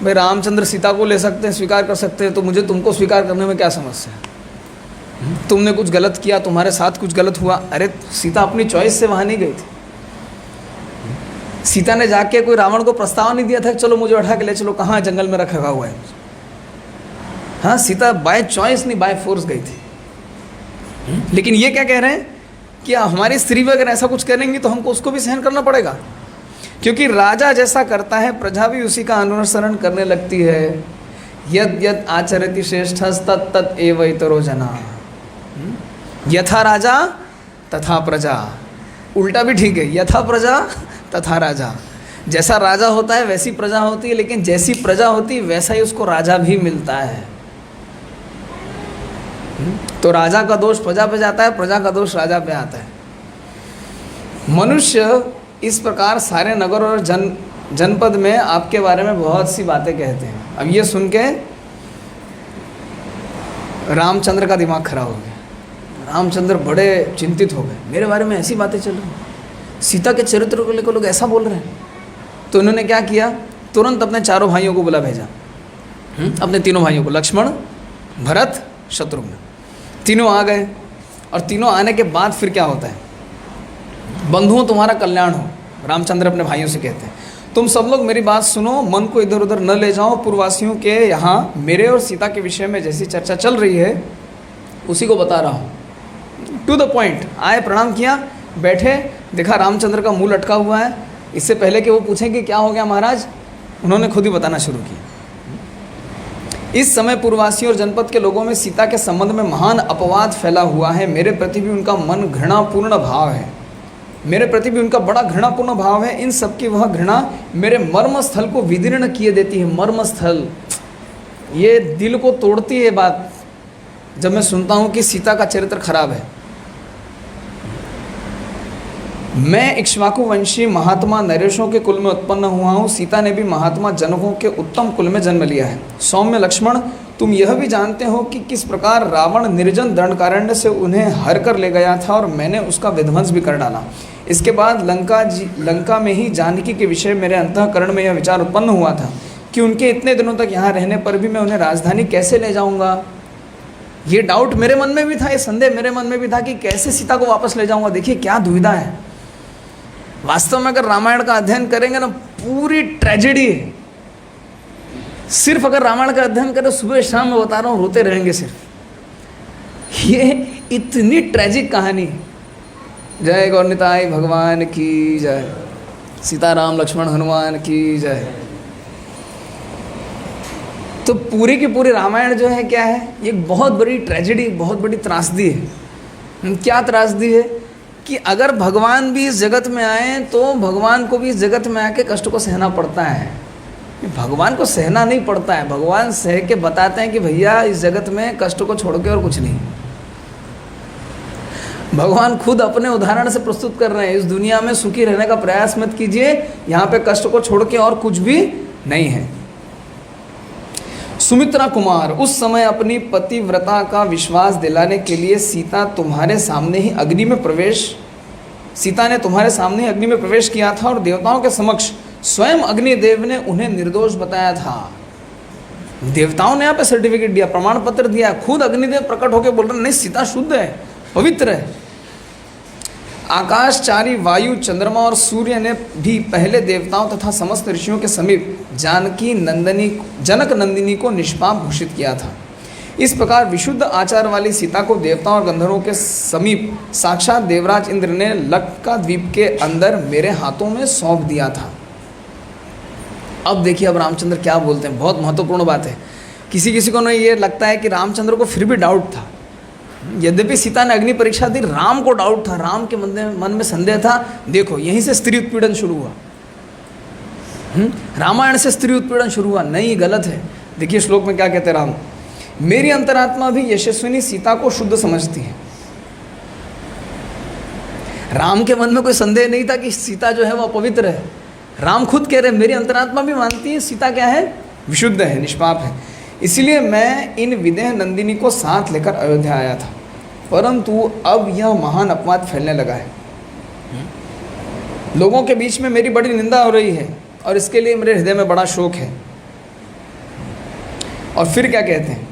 भाई रामचंद्र सीता को ले सकते हैं, स्वीकार कर सकते हैं, तो मुझे तुमको स्वीकार करने में क्या समस्या है? तुमने कुछ गलत किया, तुम्हारे साथ कुछ गलत हुआ, अरे सीता अपनी चॉइस से वहाँ नहीं गई थी। सीता ने जाके कोई रावण को प्रस्ताव नहीं दिया था कि चलो मुझे उठा के ले चलो, कहाँ जंगल में रखा हुआ है। हाँ, सीता बाय चॉइस नहीं बाय फोर्स गई थी। लेकिन ये क्या कह रहे हैं कि हमारी स्त्री अगर ऐसा कुछ करेंगी तो हमको उसको भी सहन करना पड़ेगा, क्योंकि राजा जैसा करता है प्रजा भी उसी का अनुसरण करने लगती है। यद यद आचरति श्रेष्ठ तत् तत् एव इतरो जना, यथा राजा तथा प्रजा। उल्टा भी ठीक है, यथा प्रजा तथा राजा। जैसा राजा होता है वैसी प्रजा होती है, लेकिन जैसी प्रजा होती है वैसा ही उसको राजा भी मिलता है। तो राजा का दोष प्रजा पे जाता है, प्रजा का दोष राजा पे आता है। मनुष्य इस प्रकार सारे नगर और जनपद में आपके बारे में बहुत सी बातें कहते हैं। अब ये सुन के रामचंद्र का दिमाग खराब हो गया। रामचंद्र बड़े चिंतित हो गए, मेरे बारे में ऐसी बातें चल रही, सीता के चरित्र को लेकर लोग ऐसा बोल रहे हैं। तो इन्होंने क्या किया, तुरंत अपने चारों भाइयों को बुला भेजा, अपने तीनों भाइयों को, लक्ष्मण, भरत, शत्रुघ्न। तीनों आ गए, और तीनों आने के बाद फिर क्या होता है, बंधुओं तुम्हारा कल्याण हो, रामचंद्र अपने भाइयों से कहते हैं, तुम सब लोग मेरी बात सुनो, मन को इधर उधर न ले जाओ। पूर्ववासियों के यहाँ मेरे और सीता के विषय में जैसी चर्चा चल रही है उसी को बता रहा हूँ, टू द पॉइंट। आए, प्रणाम किया, बैठे, देखा रामचंद्र का मुंह लटका हुआ है। इससे पहले कि वो पूछें कि क्या हो गया महाराज, उन्होंने खुद ही बताना शुरू किया। इस समय पूर्ववासियों और जनपद के लोगों में सीता के संबंध में महान अपवाद फैला हुआ है। मेरे प्रति भी उनका मन घृणापूर्ण भाव है, मेरे प्रति भी उनका बड़ा घृणापूर्ण भाव है। इन सब की वह घृणा मेरे मर्म स्थल को विदीर्ण किए देती है। मर्म स्थल, ये दिल को तोड़ती है बात जब मैं सुनता हूँ कि सीता का चरित्र खराब है। मैं इक्ष्वाकु वंशी महात्मा नरेशों के कुल में उत्पन्न हुआ हूँ। सीता ने भी महात्मा जनकों के उत्तम कुल में जन्म लिया है। सौम्य लक्ष्मण, तुम यह भी जानते हो कि किस प्रकार रावण निर्जन दंडकारण्य से उन्हें हर कर ले गया था और मैंने उसका विध्वंस भी कर डाला। इसके बाद लंका में ही जानकी के विषय मेरे अंतःकरण में यह विचार उत्पन्न हुआ था कि उनके इतने दिनों तक यहाँ रहने पर भी मैं उन्हें राजधानी कैसे ले जाऊँगा। ये डाउट मेरे मन में भी था, ये संदेह मेरे मन में भी था कि कैसे सीता को वापस ले जाऊँगा। देखिए क्या दुविधा है। वास्तव में अगर रामायण का अध्ययन करेंगे ना, पूरी ट्रेजेडी है। सिर्फ अगर रामायण का अध्ययन करें, सुबह शाम में बता रहा हूँ, रोते रहेंगे सिर्फ। ये इतनी ट्रेजिक कहानी। जय गौरनिताई भगवान की जय, सीताराम लक्ष्मण हनुमान की जय। तो पूरी की पूरी रामायण जो है क्या है, ये बहुत बड़ी ट्रेजेडी, बहुत बड़ी त्रासदी है। क्या त्रासदी है कि अगर भगवान भी इस जगत में आए तो भगवान को भी इस जगत में आके कष्ट को सहना पड़ता है। भगवान को सहना नहीं पड़ता है, भगवान सह के बताते हैं कि भैया इस जगत में कष्ट को छोड़ के और कुछ नहीं। भगवान खुद अपने उदाहरण से प्रस्तुत कर रहे हैं, इस दुनिया में सुखी रहने का प्रयास मत कीजिए, यहाँ पे कष्ट को छोड़ के और कुछ भी नहीं है। सुमित्रा कुमार, उस समय अपनी पतिव्रता का विश्वास दिलाने के लिए सीता ने तुम्हारे सामने ही अग्नि में प्रवेश किया था और देवताओं के समक्ष स्वयं अग्निदेव ने उन्हें निर्दोष बताया था। देवताओं ने यहाँ पे सर्टिफिकेट दिया, प्रमाण पत्र दिया, खुद अग्निदेव प्रकट होकर बोल रहे नहीं सीता शुद्ध है, पवित्र है। आकाशचारी वायु, चंद्रमा और सूर्य ने भी पहले देवताओं तथा समस्त ऋषियों के समीप जनक नंदिनी को निष्पाप घोषित किया था। इस प्रकार विशुद्ध आचार वाली सीता को देवताओं और गंधर्वों के समीप साक्षात देवराज इंद्र ने लंका द्वीप के अंदर मेरे हाथों में सौंप दिया था। अब देखिए अब रामचंद्र क्या बोलते हैं, बहुत महत्वपूर्ण बात है। किसी किसी को ना ये लगता है कि रामचंद्र को फिर भी डाउट था, यद्यपि सीता ने अग्नि परीक्षा दी, राम को डाउट था, राम के मन में संदेह था। देखो यहीं से स्त्री उत्पीड़न शुरू हुआ, रामायण से स्त्री उत्पीड़न शुरू हुआ, नहीं गलत है। देखिए श्लोक में क्या कहते हैं राम, मेरी अंतरात्मा भी यशस्विनी सीता को शुद्ध समझती है। राम के मन में कोई संदेह नहीं था कि सीता जो है वो पवित्र है। राम खुद कह रहे मेरी अंतरात्मा भी मानती है सीता क्या है, विशुद्ध है, निष्पाप है। इसलिए मैं इन विदेह नंदिनी को साथ लेकर अयोध्या आया था। परंतु अब यह महान अपवाद फैलने लगा है, लोगों के बीच में मेरी बड़ी निंदा हो रही है और इसके लिए मेरे हृदय में बड़ा शोक है। और फिर क्या कहते हैं,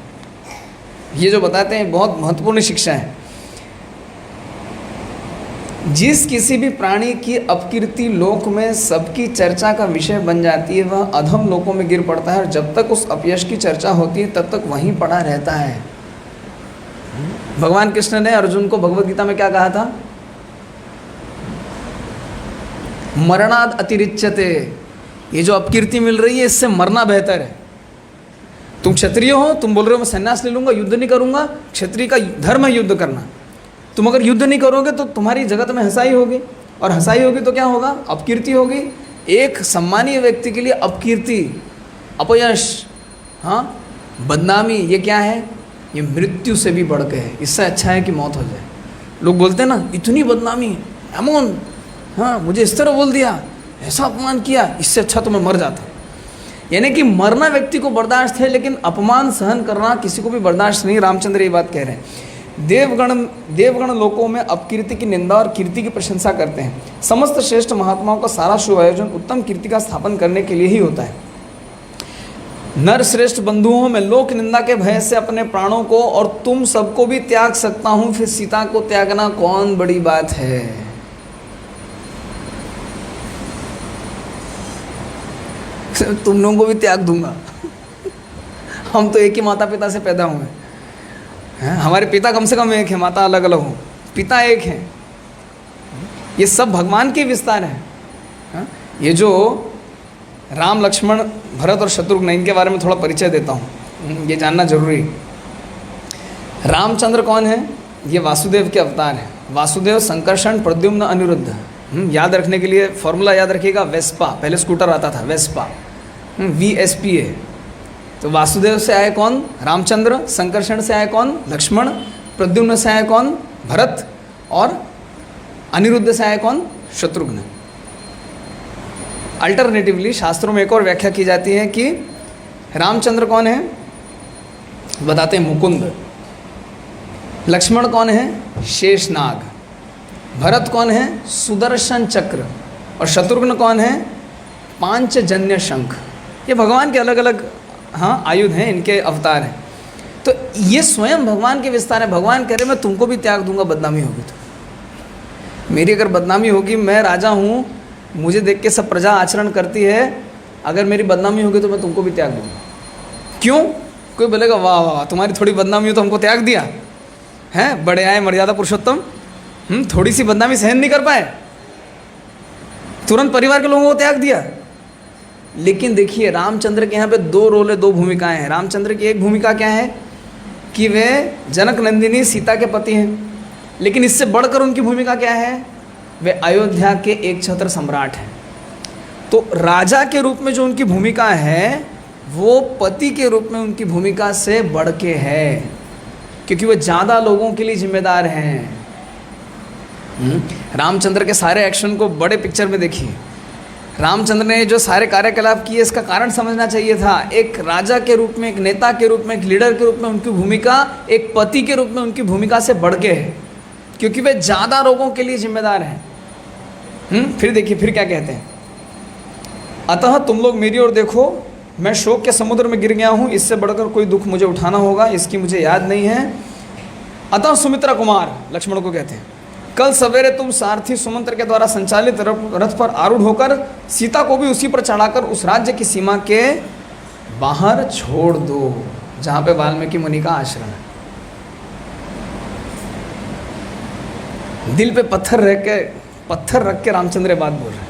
ये जो बताते हैं बहुत महत्वपूर्ण शिक्षा है। जिस किसी भी प्राणी की अपकीर्ति लोक में सबकी चर्चा का विषय बन जाती है, वह अधम लोकों में गिर पड़ता है और जब तक उस अपयश की चर्चा होती है तब तक वहीं पड़ा रहता है। भगवान कृष्ण ने अर्जुन को भगवद गीता में क्या कहा था? मरणाद अतिरिच्यते, ये जो अपकीर्ति मिल रही है इससे मरना बेहतर है। तुम क्षत्रिय हो, तुम बोल रहे हो मैं संन्यास ले लूंगा, युद्ध नहीं करूंगा, क्षत्रिय का धर्म है युद्ध करना। तुम अगर युद्ध नहीं करोगे तो तुम्हारी जगत में हंसाई होगी, और हंसाई होगी तो क्या होगा? अपकीर्ति होगी। एक सम्मानीय व्यक्ति के लिए अपकीर्ति, अपयश, हाँ, बदनामी, ये क्या है? ये मृत्यु से भी बढ़ के है। इससे अच्छा है कि मौत हो जाए। लोग बोलते हैं ना, इतनी बदनामी, एमोन, हाँ, मुझे इस तरह बोल दिया, ऐसा अपमान किया, इससे अच्छा तो मैं मर जाता। यानी कि मरना व्यक्ति को बर्दाश्त है, लेकिन अपमान सहन करना किसी को भी बर्दाश्त नहीं। रामचंद्र ये बात कह रहे हैं। देवगण लोकों में अपकीर्ति की निंदा और कीर्ति की प्रशंसा करते हैं। समस्त श्रेष्ठ महात्माओं का सारा शुभ आयोजन उत्तम कीर्ति का स्थापन करने के लिए ही होता है। नर श्रेष्ठ बंधुओं में लोक निंदा के भय से अपने प्राणों को और तुम सबको भी त्याग सकता हूं, फिर सीता को त्यागना कौन बड़ी बात है? तुम लोगों को भी त्याग दूंगा। हम तो एक ही माता पिता से पैदा हुए हैं, हमारे पिता कम से कम एक है, माता अलग अलग हो, पिता एक है। ये सब भगवान के विस्तार है। ये जो राम, लक्ष्मण, भरत और शत्रुघ्न, इनके बारे में थोड़ा परिचय देता हूँ, ये जानना जरूरी। रामचंद्र कौन है? ये वासुदेव के अवतार हैं। वासुदेव, संकर्षण, प्रद्युम्न, अनिरुद्ध। याद रखने के लिए फॉर्मूला याद रखिएगा, वेस्पा, पहले स्कूटर आता था, वेस्पा, VSPA। तो वासुदेव से आए कौन? रामचंद्र। संकर्षण से आए कौन? लक्ष्मण। प्रद्युम्न से आए कौन? भरत। और अनिरुद्ध से आए कौन? शत्रुघ्न। अल्टरनेटिवली शास्त्रों में एक और व्याख्या की जाती है कि रामचंद्र कौन है? बताते हैं मुकुंद। लक्ष्मण कौन है? शेषनाग। भरत कौन है? सुदर्शन चक्र। और शत्रुघ्न कौन है? पांचजन्य शंख। ये भगवान के अलग अलग, हाँ, आयुध हैं, इनके अवतार हैं। तो ये स्वयं भगवान के विस्तार है। भगवान कह रहे मैं तुमको भी त्याग दूंगा, बदनामी होगी तो। मेरी अगर बदनामी होगी, मैं राजा हूँ, मुझे देख के सब प्रजा आचरण करती है, अगर मेरी बदनामी होगी तो मैं तुमको भी त्याग दूंगा। क्यों? कोई बोलेगा वाह वाह, तुम्हारी थोड़ी बदनामी हो तो हमको त्याग दिया है, बड़े आए मर्यादा पुरुषोत्तम, थोड़ी सी बदनामी सहन नहीं कर पाए, तुरंत परिवार के लोगों को त्याग दिया। लेकिन देखिए रामचंद्र के यहाँ पे दो रोल है, दो भूमिकाएं हैं। रामचंद्र की एक भूमिका क्या है कि वे जनक नंदिनी सीता के पति हैं, लेकिन इससे बढ़कर उनकी भूमिका क्या है? वे अयोध्या के एक छत्र सम्राट हैं। तो राजा के रूप में जो उनकी भूमिका है वो पति के रूप में उनकी भूमिका से बढ़ के है, क्योंकि वो ज़्यादा लोगों के लिए जिम्मेदार हैं। रामचंद्र के सारे एक्शन को बड़े पिक्चर में देखिए। रामचंद्र ने जो सारे कार्यकलाप किए, इसका कारण समझना चाहिए था। एक राजा के रूप में, एक नेता के रूप में, एक लीडर के रूप में उनकी भूमिका एक पति के रूप में उनकी भूमिका से बढ़ के है, क्योंकि वे ज़्यादा लोगों के लिए जिम्मेदार हैं। फिर देखिए फिर क्या कहते हैं, अतः तुम लोग मेरी ओर देखो, मैं शोक के समुद्र में गिर गया हूँ, इससे बढ़कर कोई दुख मुझे उठाना होगा, इसकी मुझे याद नहीं है। अतः सुमित्रा कुमार, लक्ष्मण को कहते हैं, कल सवेरे तुम सारथी सुमंत्र के द्वारा संचालित रथ पर आरूढ़ होकर सीता को भी उसी पर चढ़ाकर उस राज्य की सीमा के बाहर छोड़ दो जहाँ पे वाल्मीकि मुनि का आश्रम है। दिल पे पत्थर रख के रामचंद्र बात बोल रहे हैं।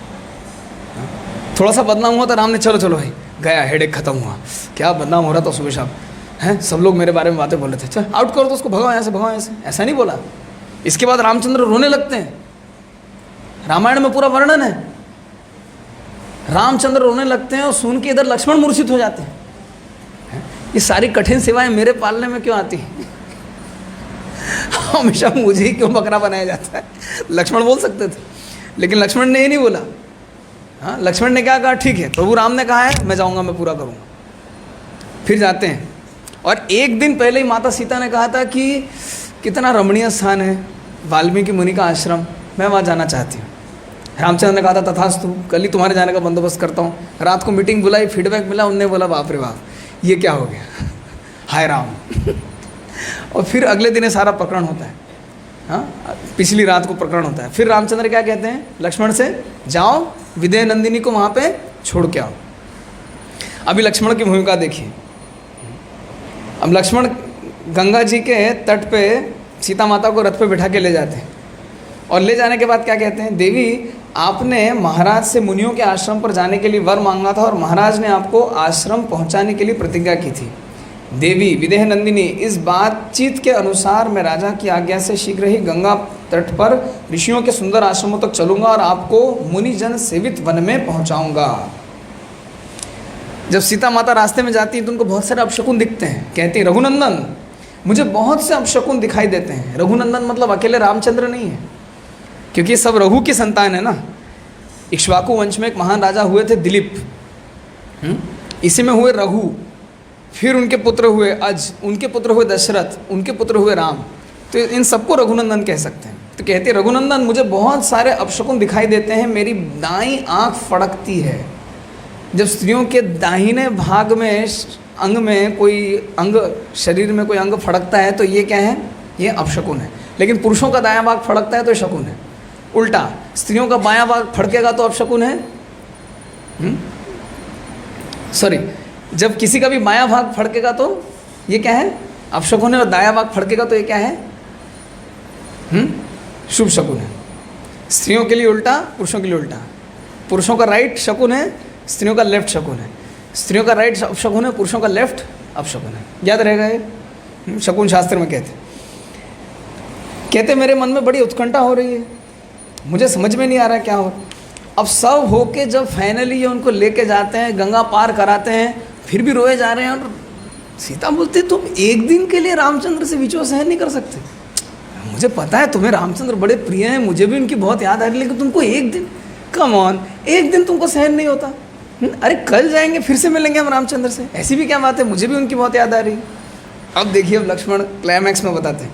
थोड़ा सा बदनाम हुआ तो राम ने चलो चलो भाई, गया, हेडेक खत्म हुआ। क्या बदनाम हो रहा था सुबह शाम, हैं, सब लोग मेरे बारे में बातें बोल रहे थे, चल आउट करो तो उसको, भगाओ यहाँ से, भगाओ यहाँ से, ऐसा नहीं बोला। इसके बाद रामचंद्र रोने लगते हैं। रामायण में पूरा वर्णन है, रामचंद्र रोने लगते हैं और सुन के इधर लक्ष्मण मूर्छित हो जाते हैं। ये सारी कठिन सेवाएं मेरे पालने में क्यों आती हैं? हमेशा मुझे ही क्यों बकरा बनाया जाता है? लक्ष्मण बोल सकते थे, लेकिन लक्ष्मण ने ये नहीं बोला। हाँ, लक्ष्मण ने क्या कहा, ठीक है प्रभु राम ने कहा है, मैं जाऊंगा, मैं पूरा करूंगा। फिर जाते हैं और एक दिन पहले ही माता सीता ने कहा था कि कितना रमणीय स्थान है वाल्मीकि मुनि का आश्रम, मैं वहाँ जाना चाहती हूँ। रामचंद्र ने कहा था तथास्तु, कल ही तुम्हारे जाने का बंदोबस्त करता हूँ। रात को मीटिंग बुलाई, फीडबैक मिला, उनने बोला बाप रे बाप ये क्या हो गया, हाय राम। और फिर अगले दिन ये सारा प्रकरण होता है। हाँ, पिछली रात को प्रकरण होता है। फिर रामचंद्र क्या कहते हैं लक्ष्मण से, जाओ विदेह नंदिनी को वहाँ पे छोड़ के आओ। अभी लक्ष्मण की भूमिका देखिए। अब लक्ष्मण गंगा जी के तट पे सीता माता को रथ पे बिठा के ले जाते हैं, और ले जाने के बाद क्या कहते हैं, देवी आपने महाराज से मुनियों के आश्रम पर जाने के लिए वर मांगा था और महाराज ने आपको आश्रम पहुंचाने के लिए प्रतिज्ञा की थी। देवी विदेह नंदिनी, इस बातचीत के अनुसार मैं राजा की आज्ञा से शीघ्र ही गंगा तट पर ऋषियों के सुंदर आश्रमों तक चलूंगा और आपको मुनिजन सेवित वन में पहुंचाऊंगा। जब सीता माता रास्ते में जाती है तो उनको बहुत सारे अपशकुन दिखते हैं। कहती है रघुनंदन, मुझे बहुत से अपशकुन दिखाई देते हैं। रघुनंदन मतलब अकेले रामचंद्र नहीं है, क्योंकि सब रघु की संतान है ना। इक्ष्वाकु वंश में एक महान राजा हुए थे दिलीप, इसी में हुए रघु, फिर उनके पुत्र हुए अज, उनके पुत्र हुए दशरथ, उनके पुत्र हुए राम। तो इन सबको रघुनंदन कह सकते हैं। तो कहते हैं रघुनंदन मुझे बहुत सारे अपशकुन दिखाई देते हैं, मेरी दाईं आँख फड़कती है। जब स्त्रियों के दाहिने भाग में अंग में कोई अंग, शरीर में कोई अंग फड़कता है तो ये क्या है, ये अपशकुन है। लेकिन पुरुषों का दायां भाग फड़कता है तो शकुन है। उल्टा स्त्रियों का बायां भाग फड़केगा तो अपशकुन है। सॉरी, जब किसी का भी बायां भाग फड़केगा तो ये क्या है, अपशकुन है, और दायां भाग फड़केगा तो ये क्या है, शुभ शकुन है। स्त्रियों के लिए उल्टा, पुरुषों के लिए उल्टा। पुरुषों का राइट शकुन है, स्त्रियों का लेफ्ट शकुन है। स्त्रियों का राइट अपशकुन है, पुरुषों का लेफ्ट अपशकुन है। याद रहेगा ये, शकुन शास्त्र में कहते मेरे मन में बड़ी उत्कंठा हो रही है, मुझे समझ में नहीं आ रहा क्या हो। अब सब होके जब फाइनली ये उनको लेके जाते हैं, गंगा पार कराते हैं, फिर भी रोए जा रहे हैं। और सीता बोलती तुम एक दिन के लिए रामचंद्र से विचो सहन नहीं कर सकते। मुझे पता है तुम्हें रामचंद्र बड़े प्रिय हैं, मुझे भी उनकी बहुत याद आ रही है, लेकिन तुमको एक दिन, कम ऑन, एक दिन तुमको सहन नहीं होता। अरे कल जाएंगे फिर से मिलेंगे हम रामचंद्र से, ऐसी भी क्या बात है, मुझे भी उनकी बहुत याद आ रही है। अब देखिए, अब लक्ष्मण क्लाइमैक्स में बताते हैं,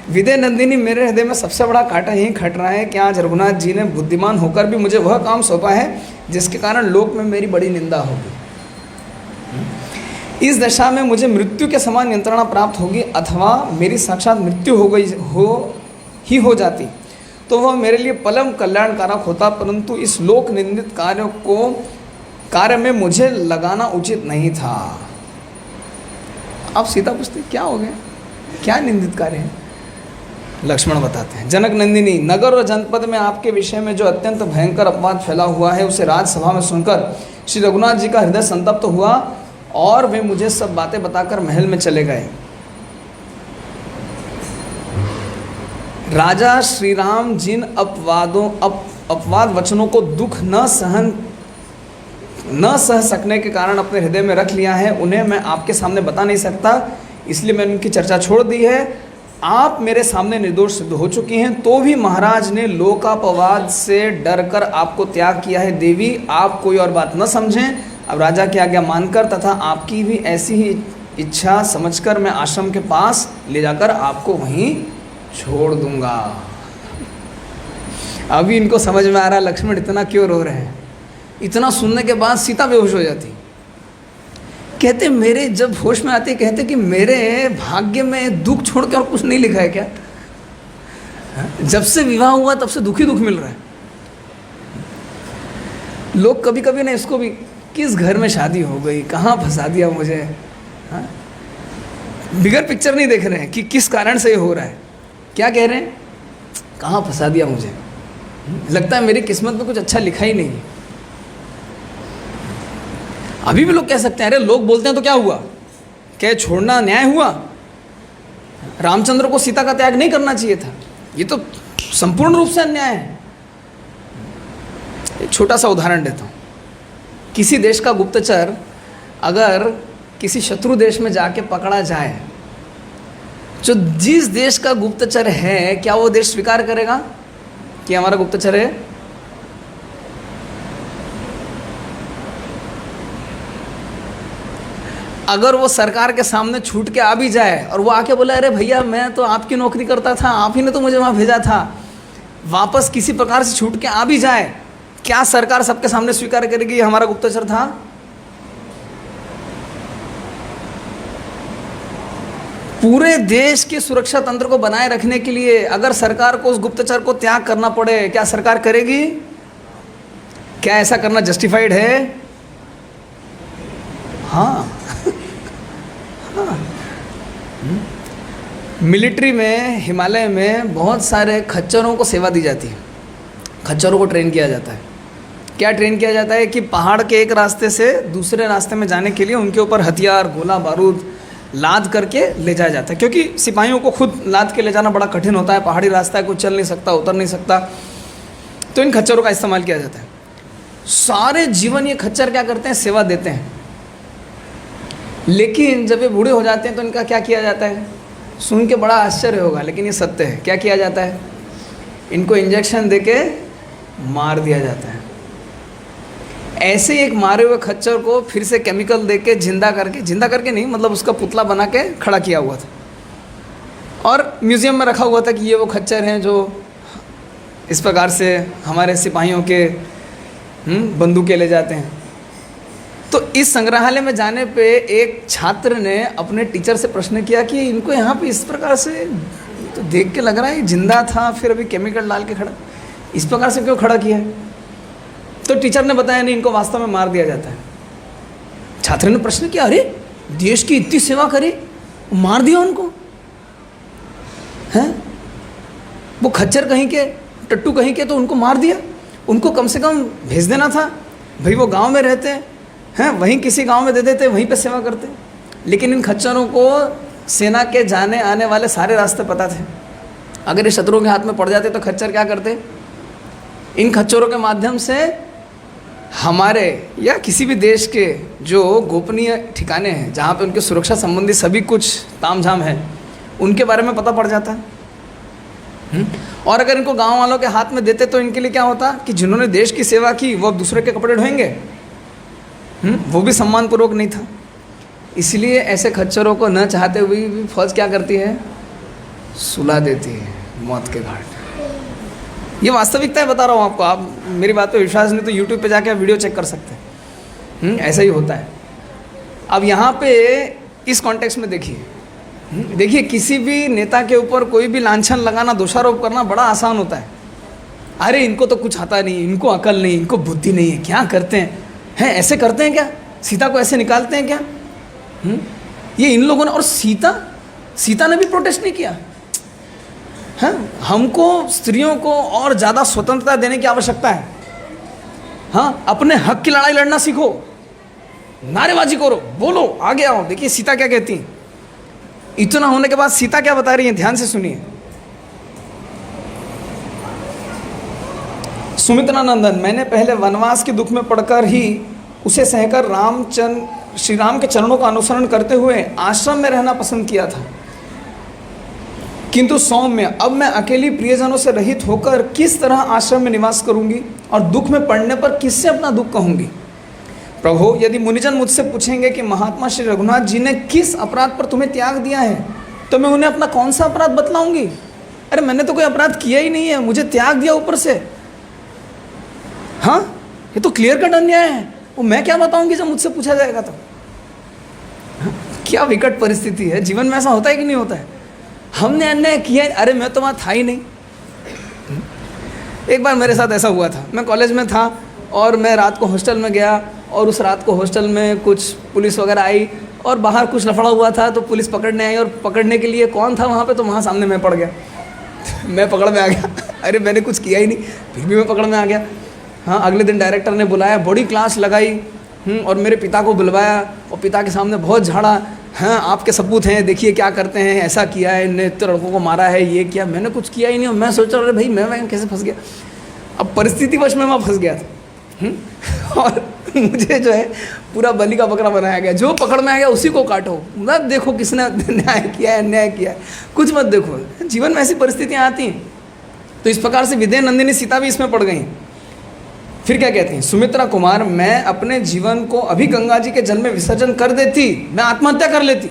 विदेह नंदिनी मेरे हृदय में सबसे बड़ा कांटा यही खट रहा है कि आज रघुनाथ जी ने बुद्धिमान होकर भी मुझे वह काम सौंपा है जिसके कारण लोक में मेरी बड़ी निंदा होगी। इस दशा में मुझे मृत्यु के समान यंत्रणा प्राप्त होगी, अथवा मेरी साक्षात मृत्यु हो जाती तो वह मेरे लिए परम कल्याणकारक होता, परंतु इस लोक निंदित कार्य में मुझे लगाना उचित नहीं था। अब सीता पूछती क्या हो गया, क्या निंदित कार्य है। लक्ष्मण बताते हैं, जनक नंदिनी, नगर और जनपद में आपके विषय में जो अत्यंत भयंकर अपवाद फैला हुआ है उसे राजसभा में सुनकर श्री रघुनाथ जी का हृदय संतप्त हुआ और वे मुझे सब बातें बताकर महल में चले गए। राजा श्री राम जिन अपवाद वचनों को दुख न सह सकने के कारण अपने हृदय में रख लिया है, उन्हें मैं आपके सामने बता नहीं सकता, इसलिए मैंने उनकी चर्चा छोड़ दी है। आप मेरे सामने निर्दोष सिद्ध हो चुकी हैं, तो भी महाराज ने लोकापवाद से डरकर आपको त्याग किया है। देवी, आप कोई और बात न समझें, अब राजा की आज्ञा मानकर तथा आपकी भी ऐसी ही इच्छा समझकर मैं आश्रम के पास ले जाकर आपको वहीं छोड़ दूंगा। अभी इनको समझ में आ रहा लक्ष्मण इतना क्यों रो रहे हैं। इतना सुनने के बाद सीता बेहोश हो जाती। कहते मेरे जब होश में आते कहते कि मेरे भाग्य में दुख छोड़ के और कुछ नहीं लिखा है क्या। जब से विवाह हुआ तब से दुख ही दुख मिल रहा है। लोग कभी कभी ना इसको भी, किस घर में शादी हो गई, कहाँ फंसा दिया मुझे, बिगर पिक्चर नहीं देख रहे हैं कि किस कारण से ये हो रहा है। क्या कह रहे हैं, कहाँ फंसा दिया मुझे, लगता है मेरी किस्मत में कुछ अच्छा लिखा ही नहीं है। अभी भी लोग कह सकते हैं, अरे लोग बोलते हैं तो क्या हुआ, क्या छोड़ना न्याय हुआ। रामचंद्र को सीता का त्याग नहीं करना चाहिए था, ये तो संपूर्ण रूप से अन्याय है। एक छोटा सा उदाहरण देता हूँ। किसी देश का गुप्तचर अगर किसी शत्रु देश में जाके पकड़ा जाए, जो जिस देश का गुप्तचर है, क्या वो देश स्वीकार करेगा कि हमारा गुप्तचर है? अगर वो सरकार के सामने छूट के आ भी जाए और वो आके बोले अरे भैया मैं तो आपकी नौकरी करता था, आप ही ने तो मुझे वहाँ भेजा था, वापस किसी प्रकार से छूट के आ भी जाए, क्या सरकार सबके सामने स्वीकार करेगी ये हमारा गुप्तचर था? पूरे देश के सुरक्षा तंत्र को बनाए रखने के लिए अगर सरकार को उस गुप्तचर को त्याग करना पड़े, क्या सरकार करेगी? क्या ऐसा करना जस्टिफाइड है? हाँ। हाँ। मिलिट्री में, हिमालय में बहुत सारे खच्चरों को सेवा दी जाती है, खच्चरों को ट्रेन किया जाता है। क्या ट्रेन किया जाता है कि पहाड़ के एक रास्ते से दूसरे रास्ते में जाने के लिए उनके ऊपर हथियार, गोला बारूद लाद करके ले जाया जाता है, क्योंकि सिपाहियों को खुद लाद के ले जाना बड़ा कठिन होता है, पहाड़ी रास्ता है, कोई चल नहीं सकता, उतर नहीं सकता, तो इन खच्चरों का इस्तेमाल किया जाता है। सारे जीवन ये खच्चर क्या करते हैं? सेवा देते हैं। लेकिन जब ये बूढ़े हो जाते हैं तो इनका क्या किया जाता है? सुन के बड़ा आश्चर्य होगा, लेकिन ये सत्य है। क्या किया जाता है? इनको इंजेक्शन देके मार दिया जाता है। ऐसे ही एक मारे हुए खच्चर को फिर से केमिकल देके जिंदा करके नहीं, मतलब उसका पुतला बना के खड़ा किया हुआ था और म्यूज़ियम में रखा हुआ था कि ये वो खच्चर हैं जो इस प्रकार से हमारे सिपाहियों के बंदूकें ले जाते हैं। तो इस संग्रहालय में जाने पे एक छात्र ने अपने टीचर से प्रश्न किया कि इनको यहाँ पे इस प्रकार से तो देख के लग रहा है जिंदा था, फिर अभी केमिकल डाल के खड़ा, इस प्रकार से क्यों खड़ा किया है? तो टीचर ने बताया नहीं, इनको वास्तव में मार दिया जाता है। छात्र ने प्रश्न किया, अरे देश की इतनी सेवा करी, मार दिया उनको? हैं? वो खच्चर कहीं के, टट्टू कहीं के, तो उनको मार दिया? उनको कम से कम भेज देना था, भाई वो गांव में रहते हैं, वहीं किसी गांव में दे देते, वहीं पे सेवा करते। लेकिन इन खच्चरों को सेना के जाने आने वाले सारे रास्ते पता थे। अगर ये शत्रुओं के हाथ में पड़ जाते तो खच्चर क्या करते? इन खच्चरों के माध्यम से हमारे या किसी भी देश के जो गोपनीय ठिकाने हैं, जहाँ पे उनके सुरक्षा संबंधी सभी कुछ तामझाम है, उनके बारे में पता पड़ जाता है। और अगर इनको गांव वालों के हाथ में देते तो इनके लिए क्या होता कि जिन्होंने देश की सेवा की वो अब दूसरे के कपड़े ढोएंगे, वो भी सम्मानपूर्वक नहीं था। इसलिए ऐसे खच्चरों को न चाहते हुए भी फौज क्या करती है? सुला देती है मौत के घाट। ये वास्तविकता है, बता रहा हूँ आपको। आप मेरी बात पे विश्वास नहीं तो यूट्यूब पे जाके आप वीडियो चेक कर सकते हैं। ऐसा ही होता है। अब यहाँ पे इस कॉन्टेक्स्ट में देखिए किसी भी नेता के ऊपर कोई भी लांछन लगाना, दोषारोप करना बड़ा आसान होता है। अरे इनको तो कुछ आता नहीं, इनको अकल नहीं, इनको बुद्धि नहीं है, क्या करते हैं ऐसे करते हैं क्या? सीता को ऐसे निकालते हैं क्या? ये इन लोगों ने, और सीता ने भी प्रोटेस्ट नहीं किया। हाँ, हमको स्त्रियों को और ज़्यादा स्वतंत्रता देने की आवश्यकता है। हाँ, अपने हक की लड़ाई लड़ना सीखो, नारेबाजी करो, बोलो, आगे आओ। देखिए सीता क्या कहती हैं। इतना होने के बाद सीता क्या बता रही हैं, ध्यान से सुनिए। सुमित्रा नंदन, मैंने पहले वनवास के दुख में पड़कर ही उसे सहकर श्री राम के चरणों का अनुसरण करते हुए आश्रम में रहना पसंद किया था, किंतु सौम्य, अब मैं अकेली प्रियजनों से रहित होकर किस तरह आश्रम में निवास करूंगी और दुख में पड़ने पर किससे अपना दुख कहूंगी? प्रभु, यदि मुनिजन मुझसे पूछेंगे कि महात्मा श्री रघुनाथ जी ने किस अपराध पर तुम्हें त्याग दिया है, तो मैं उन्हें अपना कौन सा अपराध बतलाऊंगी? अरे मैंने तो कोई अपराध किया ही नहीं है, मुझे त्याग दिया ऊपर से। हाँ, ये तो क्लियर कट अन्याय है। वो मैं क्या बताऊंगी जब मुझसे पूछा जाएगा तो? क्या विकट परिस्थिति है। जीवन में ऐसा होता है कि नहीं होता है? हमने अन्याय किया, अरे मैं तो वहाँ था ही नहीं। एक बार मेरे साथ ऐसा हुआ था, मैं कॉलेज में था और मैं रात को हॉस्टल में गया और उस रात को हॉस्टल में कुछ पुलिस वगैरह आई और बाहर कुछ लफड़ा हुआ था, तो पुलिस पकड़ने आई और पकड़ने के लिए कौन था वहाँ पे, तो वहाँ सामने मैं पड़ गया। मैं पकड़ में आ गया। अरे मैंने कुछ किया ही नहीं, फिर भी मैं पकड़ में आ गया। हाँ, अगले दिन डायरेक्टर ने बुलाया, बड़ी क्लास लगाई और मेरे पिता को बुलवाया और पिता के सामने बहुत झाड़ा। हाँ, आपके सबूत हैं, देखिए क्या करते हैं, ऐसा किया है, इनने इतने लड़कों को मारा है, ये किया। मैंने कुछ किया ही नहीं। और मैं सोच रहा, अरे भाई मैं कैसे फंस गया? अब परिस्थितिवश में मैं फंस गया था। और मुझे जो है पूरा बलि का बकरा बनाया गया। जो पकड़ में आ गया उसी को काटो, मत देखो किसने न्याय किया है, अन्याय किया है, कुछ मत देखो। जीवन में ऐसी परिस्थितियाँ आती हैं। तो इस प्रकार से विद्या नंदिनी सीता भी इसमें पड़ गई। फिर क्या कहती हैं, सुमित्रा कुमार मैं अपने जीवन को अभी गंगा जी के जल में विसर्जन कर देती, मैं आत्महत्या कर लेती,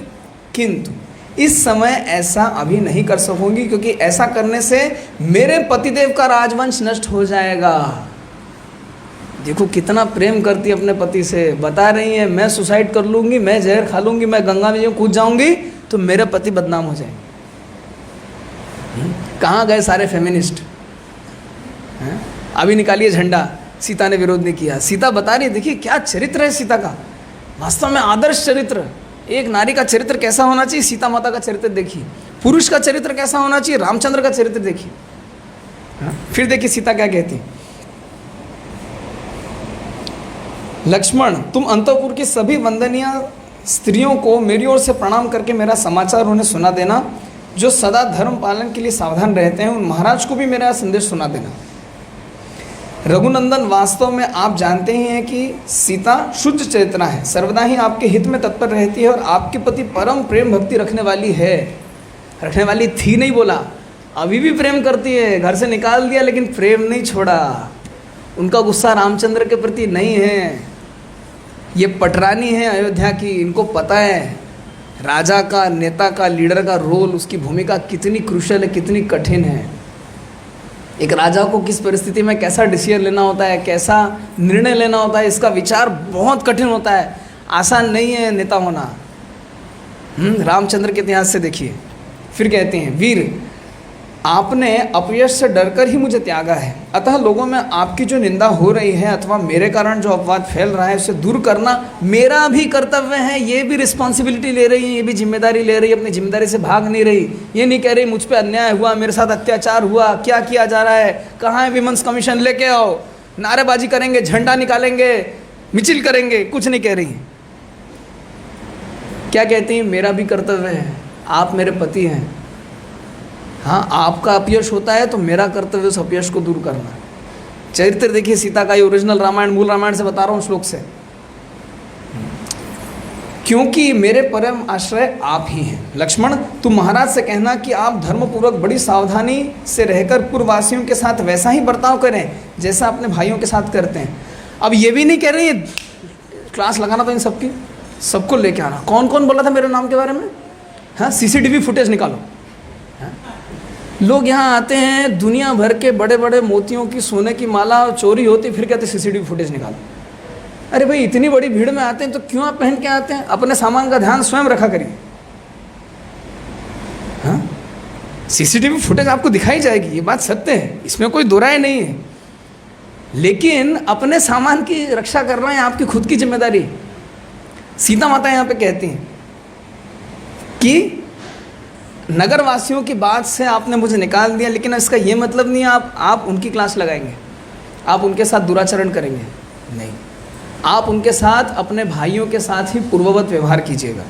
किंतु इस समय ऐसा अभी नहीं कर सकूंगी, क्योंकि ऐसा करने से मेरे पतिदेव का राजवंश नष्ट हो जाएगा। देखो कितना प्रेम करती है अपने पति से, बता रही है मैं सुसाइड कर लूंगी, मैं जहर खा लूंगी, मैं गंगा में कूद जाऊंगी तो मेरे पति बदनाम हो जाएंगे। कहाँ गए सारे फेमिनिस्ट? अभी निकालिए झंडा, सीता ने विरोध नहीं किया। सीता बता रही है, देखिए क्या चरित्र है सीता का, वास्तव में आदर्श चरित्र। एक नारी का चरित्र कैसा होना चाहिए, सीता माता का चरित्र देखिए। पुरुष का चरित्र कैसा होना चाहिए, रामचंद्र का चरित्र देखिए। फिर देखिए सीता क्या कहती, लक्ष्मण तुम अंतःपुर की सभी वंदनीय स्त्रियों को मेरी ओर से प्रणाम करके मेरा समाचार उन्हें सुना देना। जो सदा धर्म पालन के लिए सावधान रहते हैं उन महाराज को भी मेरा संदेश सुना देना। रघुनंदन वास्तव में आप जानते ही हैं कि सीता शुद्ध चेतना है, सर्वदा ही आपके हित में तत्पर रहती है और आपके प्रति परम प्रेम भक्ति रखने वाली है। रखने वाली थी नहीं बोला, अभी भी प्रेम करती है। घर से निकाल दिया लेकिन प्रेम नहीं छोड़ा। उनका गुस्सा रामचंद्र के प्रति नहीं है। ये पटरानी है अयोध्या की, इनको पता है राजा का, नेता का, लीडर का रोल, उसकी भूमिका कितनी क्रूशल है, कितनी कठिन है। एक राजा को किस परिस्थिति में कैसा डिसीजन लेना होता है, कैसा निर्णय लेना होता है, इसका विचार बहुत कठिन होता है। आसान नहीं है नेता होना। रामचंद्र के इतिहास से देखिए। फिर कहते हैं, वीर आपने अपयश से डरकर ही मुझे त्यागा है, अतः लोगों में आपकी जो निंदा हो रही है अथवा मेरे कारण जो अपवाद फैल रहा है उसे दूर करना मेरा भी कर्तव्य है। ये भी रिस्पॉन्सिबिलिटी ले रही है, ये भी जिम्मेदारी ले रही है, अपनी जिम्मेदारी से भाग नहीं रही। ये नहीं कह रही मुझ पे अन्याय हुआ, मेरे साथ अत्याचार हुआ, क्या किया जा रहा है, कहाँ है विमेंस कमीशन, लेके आओ, नारेबाजी करेंगे, झंडा निकालेंगे, मिचिल करेंगे, कुछ नहीं कह रही। क्या कहती हैं, मेरा भी कर्तव्य है, आप मेरे पति हैं। हाँ, आपका अपयश होता है तो मेरा कर्तव्य उस अपयश को दूर करना। चरित्र देखिए सीता का, ये ओरिजिनल रामायण, मूल रामायण से बता रहा हूँ श्लोक से। क्योंकि मेरे परम आश्रय आप ही हैं। लक्ष्मण तुम महाराज से कहना कि आप धर्मपूर्वक बड़ी सावधानी से रहकर पूर्ववासियों के साथ वैसा ही बर्ताव करें जैसा अपने भाइयों के साथ करते हैं। अब ये भी नहीं कह रही क्लास लगाना तो इन सबकी, सबको लेके आना। कौन कौन बोला था मेरे नाम के बारे में? हाँ, सीसीटीवी फुटेज निकालो। लोग यहाँ आते हैं, दुनिया भर के बड़े बड़े मोतियों की, सोने की माला चोरी होती, फिर कहते सीसीटीवी फुटेज निकालो। अरे भाई, इतनी बड़ी भीड़ में आते हैं तो क्यों आप पहन के आते हैं? अपने सामान का ध्यान स्वयं रखा करिए। हाँ, सीसीटीवी फुटेज आपको दिखाई जाएगी, ये बात सत्य है, इसमें कोई दो राय नहीं है। लेकिन अपने सामान की रक्षा करना है आपकी खुद की जिम्मेदारी। सीता माता यहाँ पे कहती हैं कि नगरवासियों की बात से आपने मुझे निकाल दिया, लेकिन इसका ये मतलब नहीं है आप उनकी क्लास लगाएंगे, आप उनके साथ दुराचरण करेंगे, नहीं। आप उनके साथ, अपने भाइयों के साथ ही पूर्ववत व्यवहार कीजिएगा।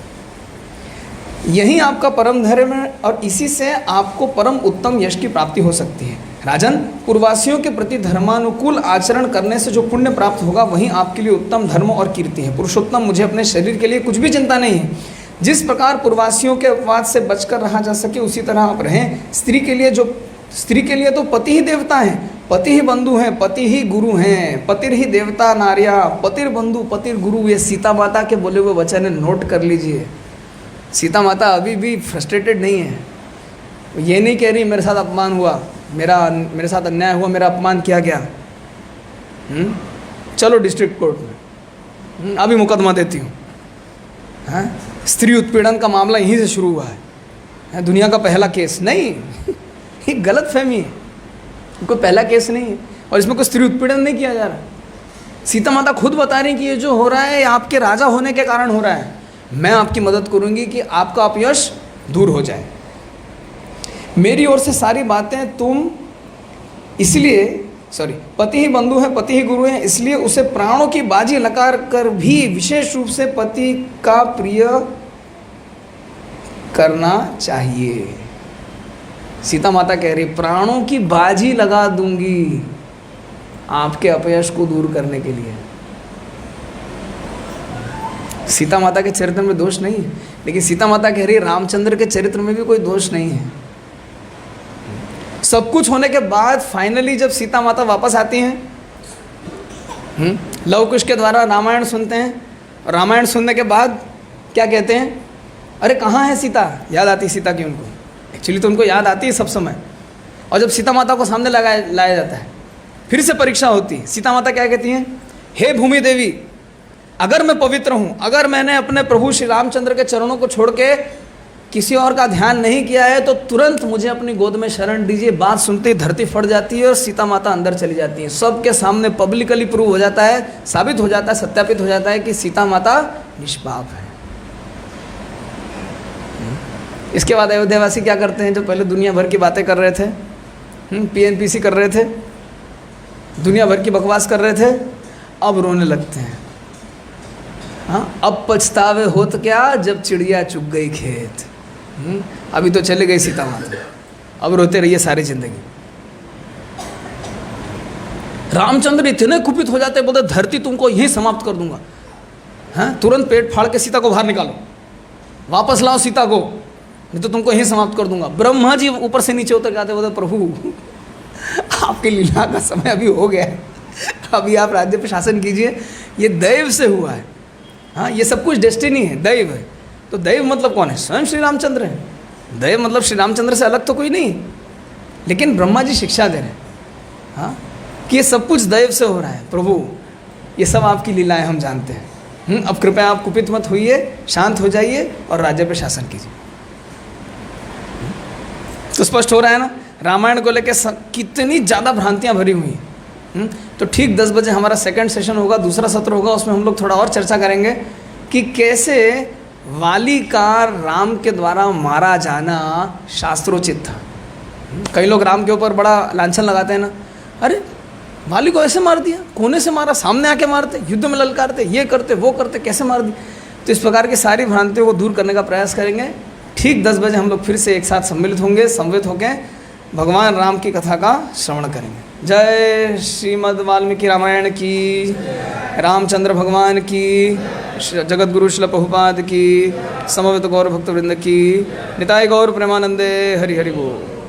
यही आपका परम धर्म है और इसी से आपको परम उत्तम यश की प्राप्ति हो सकती है। राजन, पूर्ववासियों के प्रति धर्मानुकूल आचरण करने से जो पुण्य प्राप्त होगा वही आपके लिए उत्तम धर्म और कीर्ति है। पुरुषोत्तम, मुझे अपने शरीर के लिए कुछ भी चिंता नहीं है। जिस प्रकार पूर्ववासियों के अपवाद से बचकर रहा जा सके उसी तरह आप रहें। स्त्री के लिए तो पति ही देवता हैं, पति ही बंधु हैं, पति ही गुरु हैं। पतिर ही देवता नार्या, पतिर बंधु पतिर गुरु। ये सीता माता के बोले हुए वचन है, नोट कर लीजिए। सीता माता अभी भी फ्रस्ट्रेटेड नहीं है। ये नहीं कह रही मेरे साथ अपमान हुआ, मेरे साथ अन्याय हुआ, मेरा अपमान किया गया, चलो डिस्ट्रिक्ट कोर्ट में अभी मुकदमा देती हूँ। हाँ, स्त्री उत्पीड़न का मामला यहीं से शुरू हुआ है, दुनिया का पहला केस नहीं। ये गलत फहमी है, कोई पहला केस नहीं है और इसमें कोई स्त्री उत्पीड़न नहीं किया जा रहा। सीता माता खुद बता रही कि ये जो हो रहा है ये आपके राजा होने के कारण हो रहा है। मैं आपकी मदद करूंगी कि आपका अपयश दूर हो जाए। मेरी ओर से सारी बातें तुम इसलिए पति ही बंधु है, पति ही गुरु है, इसलिए उसे प्राणों की बाजी लगा कर भी विशेष रूप से पति का प्रिय करना चाहिए। सीता माता कह रही प्राणों की बाजी लगा दूंगी आपके अपयश को दूर करने के लिए। सीता माता के चरित्र में दोष नहीं है, लेकिन सीता माता कह रही रामचंद्र के चरित्र में भी कोई दोष नहीं है। सब कुछ होने के बाद फाइनली जब सीता माता वापस आती हैं लव कुश के द्वारा रामायण सुनते हैं, और रामायण सुनने के बाद क्या कहते हैं, अरे कहाँ है सीता, याद आती सीता की उनको, एक्चुअली तो उनको याद आती है सब समय। और जब सीता माता को सामने लाया जाता है, फिर से परीक्षा होती है, सीता माता क्या कहती हैं, हे भूमि देवी, अगर मैं पवित्र हूँ, अगर मैंने अपने प्रभु श्री रामचंद्र के चरणों को छोड़ के किसी और का ध्यान नहीं किया है, तो तुरंत मुझे अपनी गोद में शरण दीजिए। बात सुनते ही धरती फट जाती है और सीता माता अंदर चली जाती है। सबके सामने पब्लिकली प्रूव हो जाता है, साबित हो जाता है, सत्यापित हो जाता है कि सीता माता निष्पाप है। इसके बाद अयोध्यावासी क्या करते हैं, जो पहले दुनिया भर की बातें कर रहे थे, PNPC कर रहे थे, दुनिया भर की बकवास कर रहे थे, अब रोने लगते हैं। हाँ, अब पछतावे होत क्या जब चिड़िया चुग गई खेत। अभी तो चले गई सीता माता, अब रोते रहिए सारी जिंदगी। रामचंद्र इतने कुपित हो जाते, बोलते धरती तुमको यहीं समाप्त कर दूंगा। हाँ, तुरंत पेट फाड़ के सीता को बाहर निकालो, वापस लाओ सीता को, नहीं तो तुमको यहीं समाप्त कर दूंगा। ब्रह्मा जी ऊपर से नीचे उतर जाते, बोलते प्रभु आपकी लीला का समय अभी हो गया है, अभी आप राज्य पे शासन कीजिए, ये दैव से हुआ है। हाँ, ये सब कुछ डेस्टिनी है, दैव है। तो दैव मतलब कौन है, स्वयं श्री रामचंद्र है। दैव मतलब श्री रामचंद्र से अलग तो कोई नहीं, लेकिन ब्रह्मा जी शिक्षा दे रहे हैं, हाँ, कि ये सब कुछ दैव से हो रहा है। प्रभु ये सब आपकी लीलाएं हम जानते हैं, अब कृपया आप कुपित मत होइए, शांत हो जाइए और राज्य पे शासन कीजिए। तो स्पष्ट हो रहा है ना, रामायण को लेकर कितनी ज़्यादा भ्रांतियाँ भरी हुई हैं। तो ठीक 10 बजे हमारा सेकंड सेशन होगा, दूसरा सत्र होगा, उसमें हम लोग थोड़ा और चर्चा करेंगे कि कैसे वाली का राम के द्वारा मारा जाना शास्त्रोचित था। कई लोग राम के ऊपर बड़ा लांछन लगाते हैं ना, अरे वाली को ऐसे मार दिया, कोने से मारा, सामने आके मारते, युद्ध में ललकारते, ये करते वो करते, कैसे मार दी। तो इस प्रकार की सारी भ्रांतियों को दूर करने का प्रयास करेंगे। ठीक 10 बजे हम लोग फिर से एक साथ सम्मिलित होंगे, समवेत होकर भगवान राम की कथा का श्रवण करेंगे। जय श्रीमद् वाल्मीकि रामायण की, रामचंद्र भगवान की, जगत गुरु श्रील प्रभुपाद की, समवेत गौर भक्तवृंद की, निताय गौर प्रेमानंदे, हरि हरि बोल।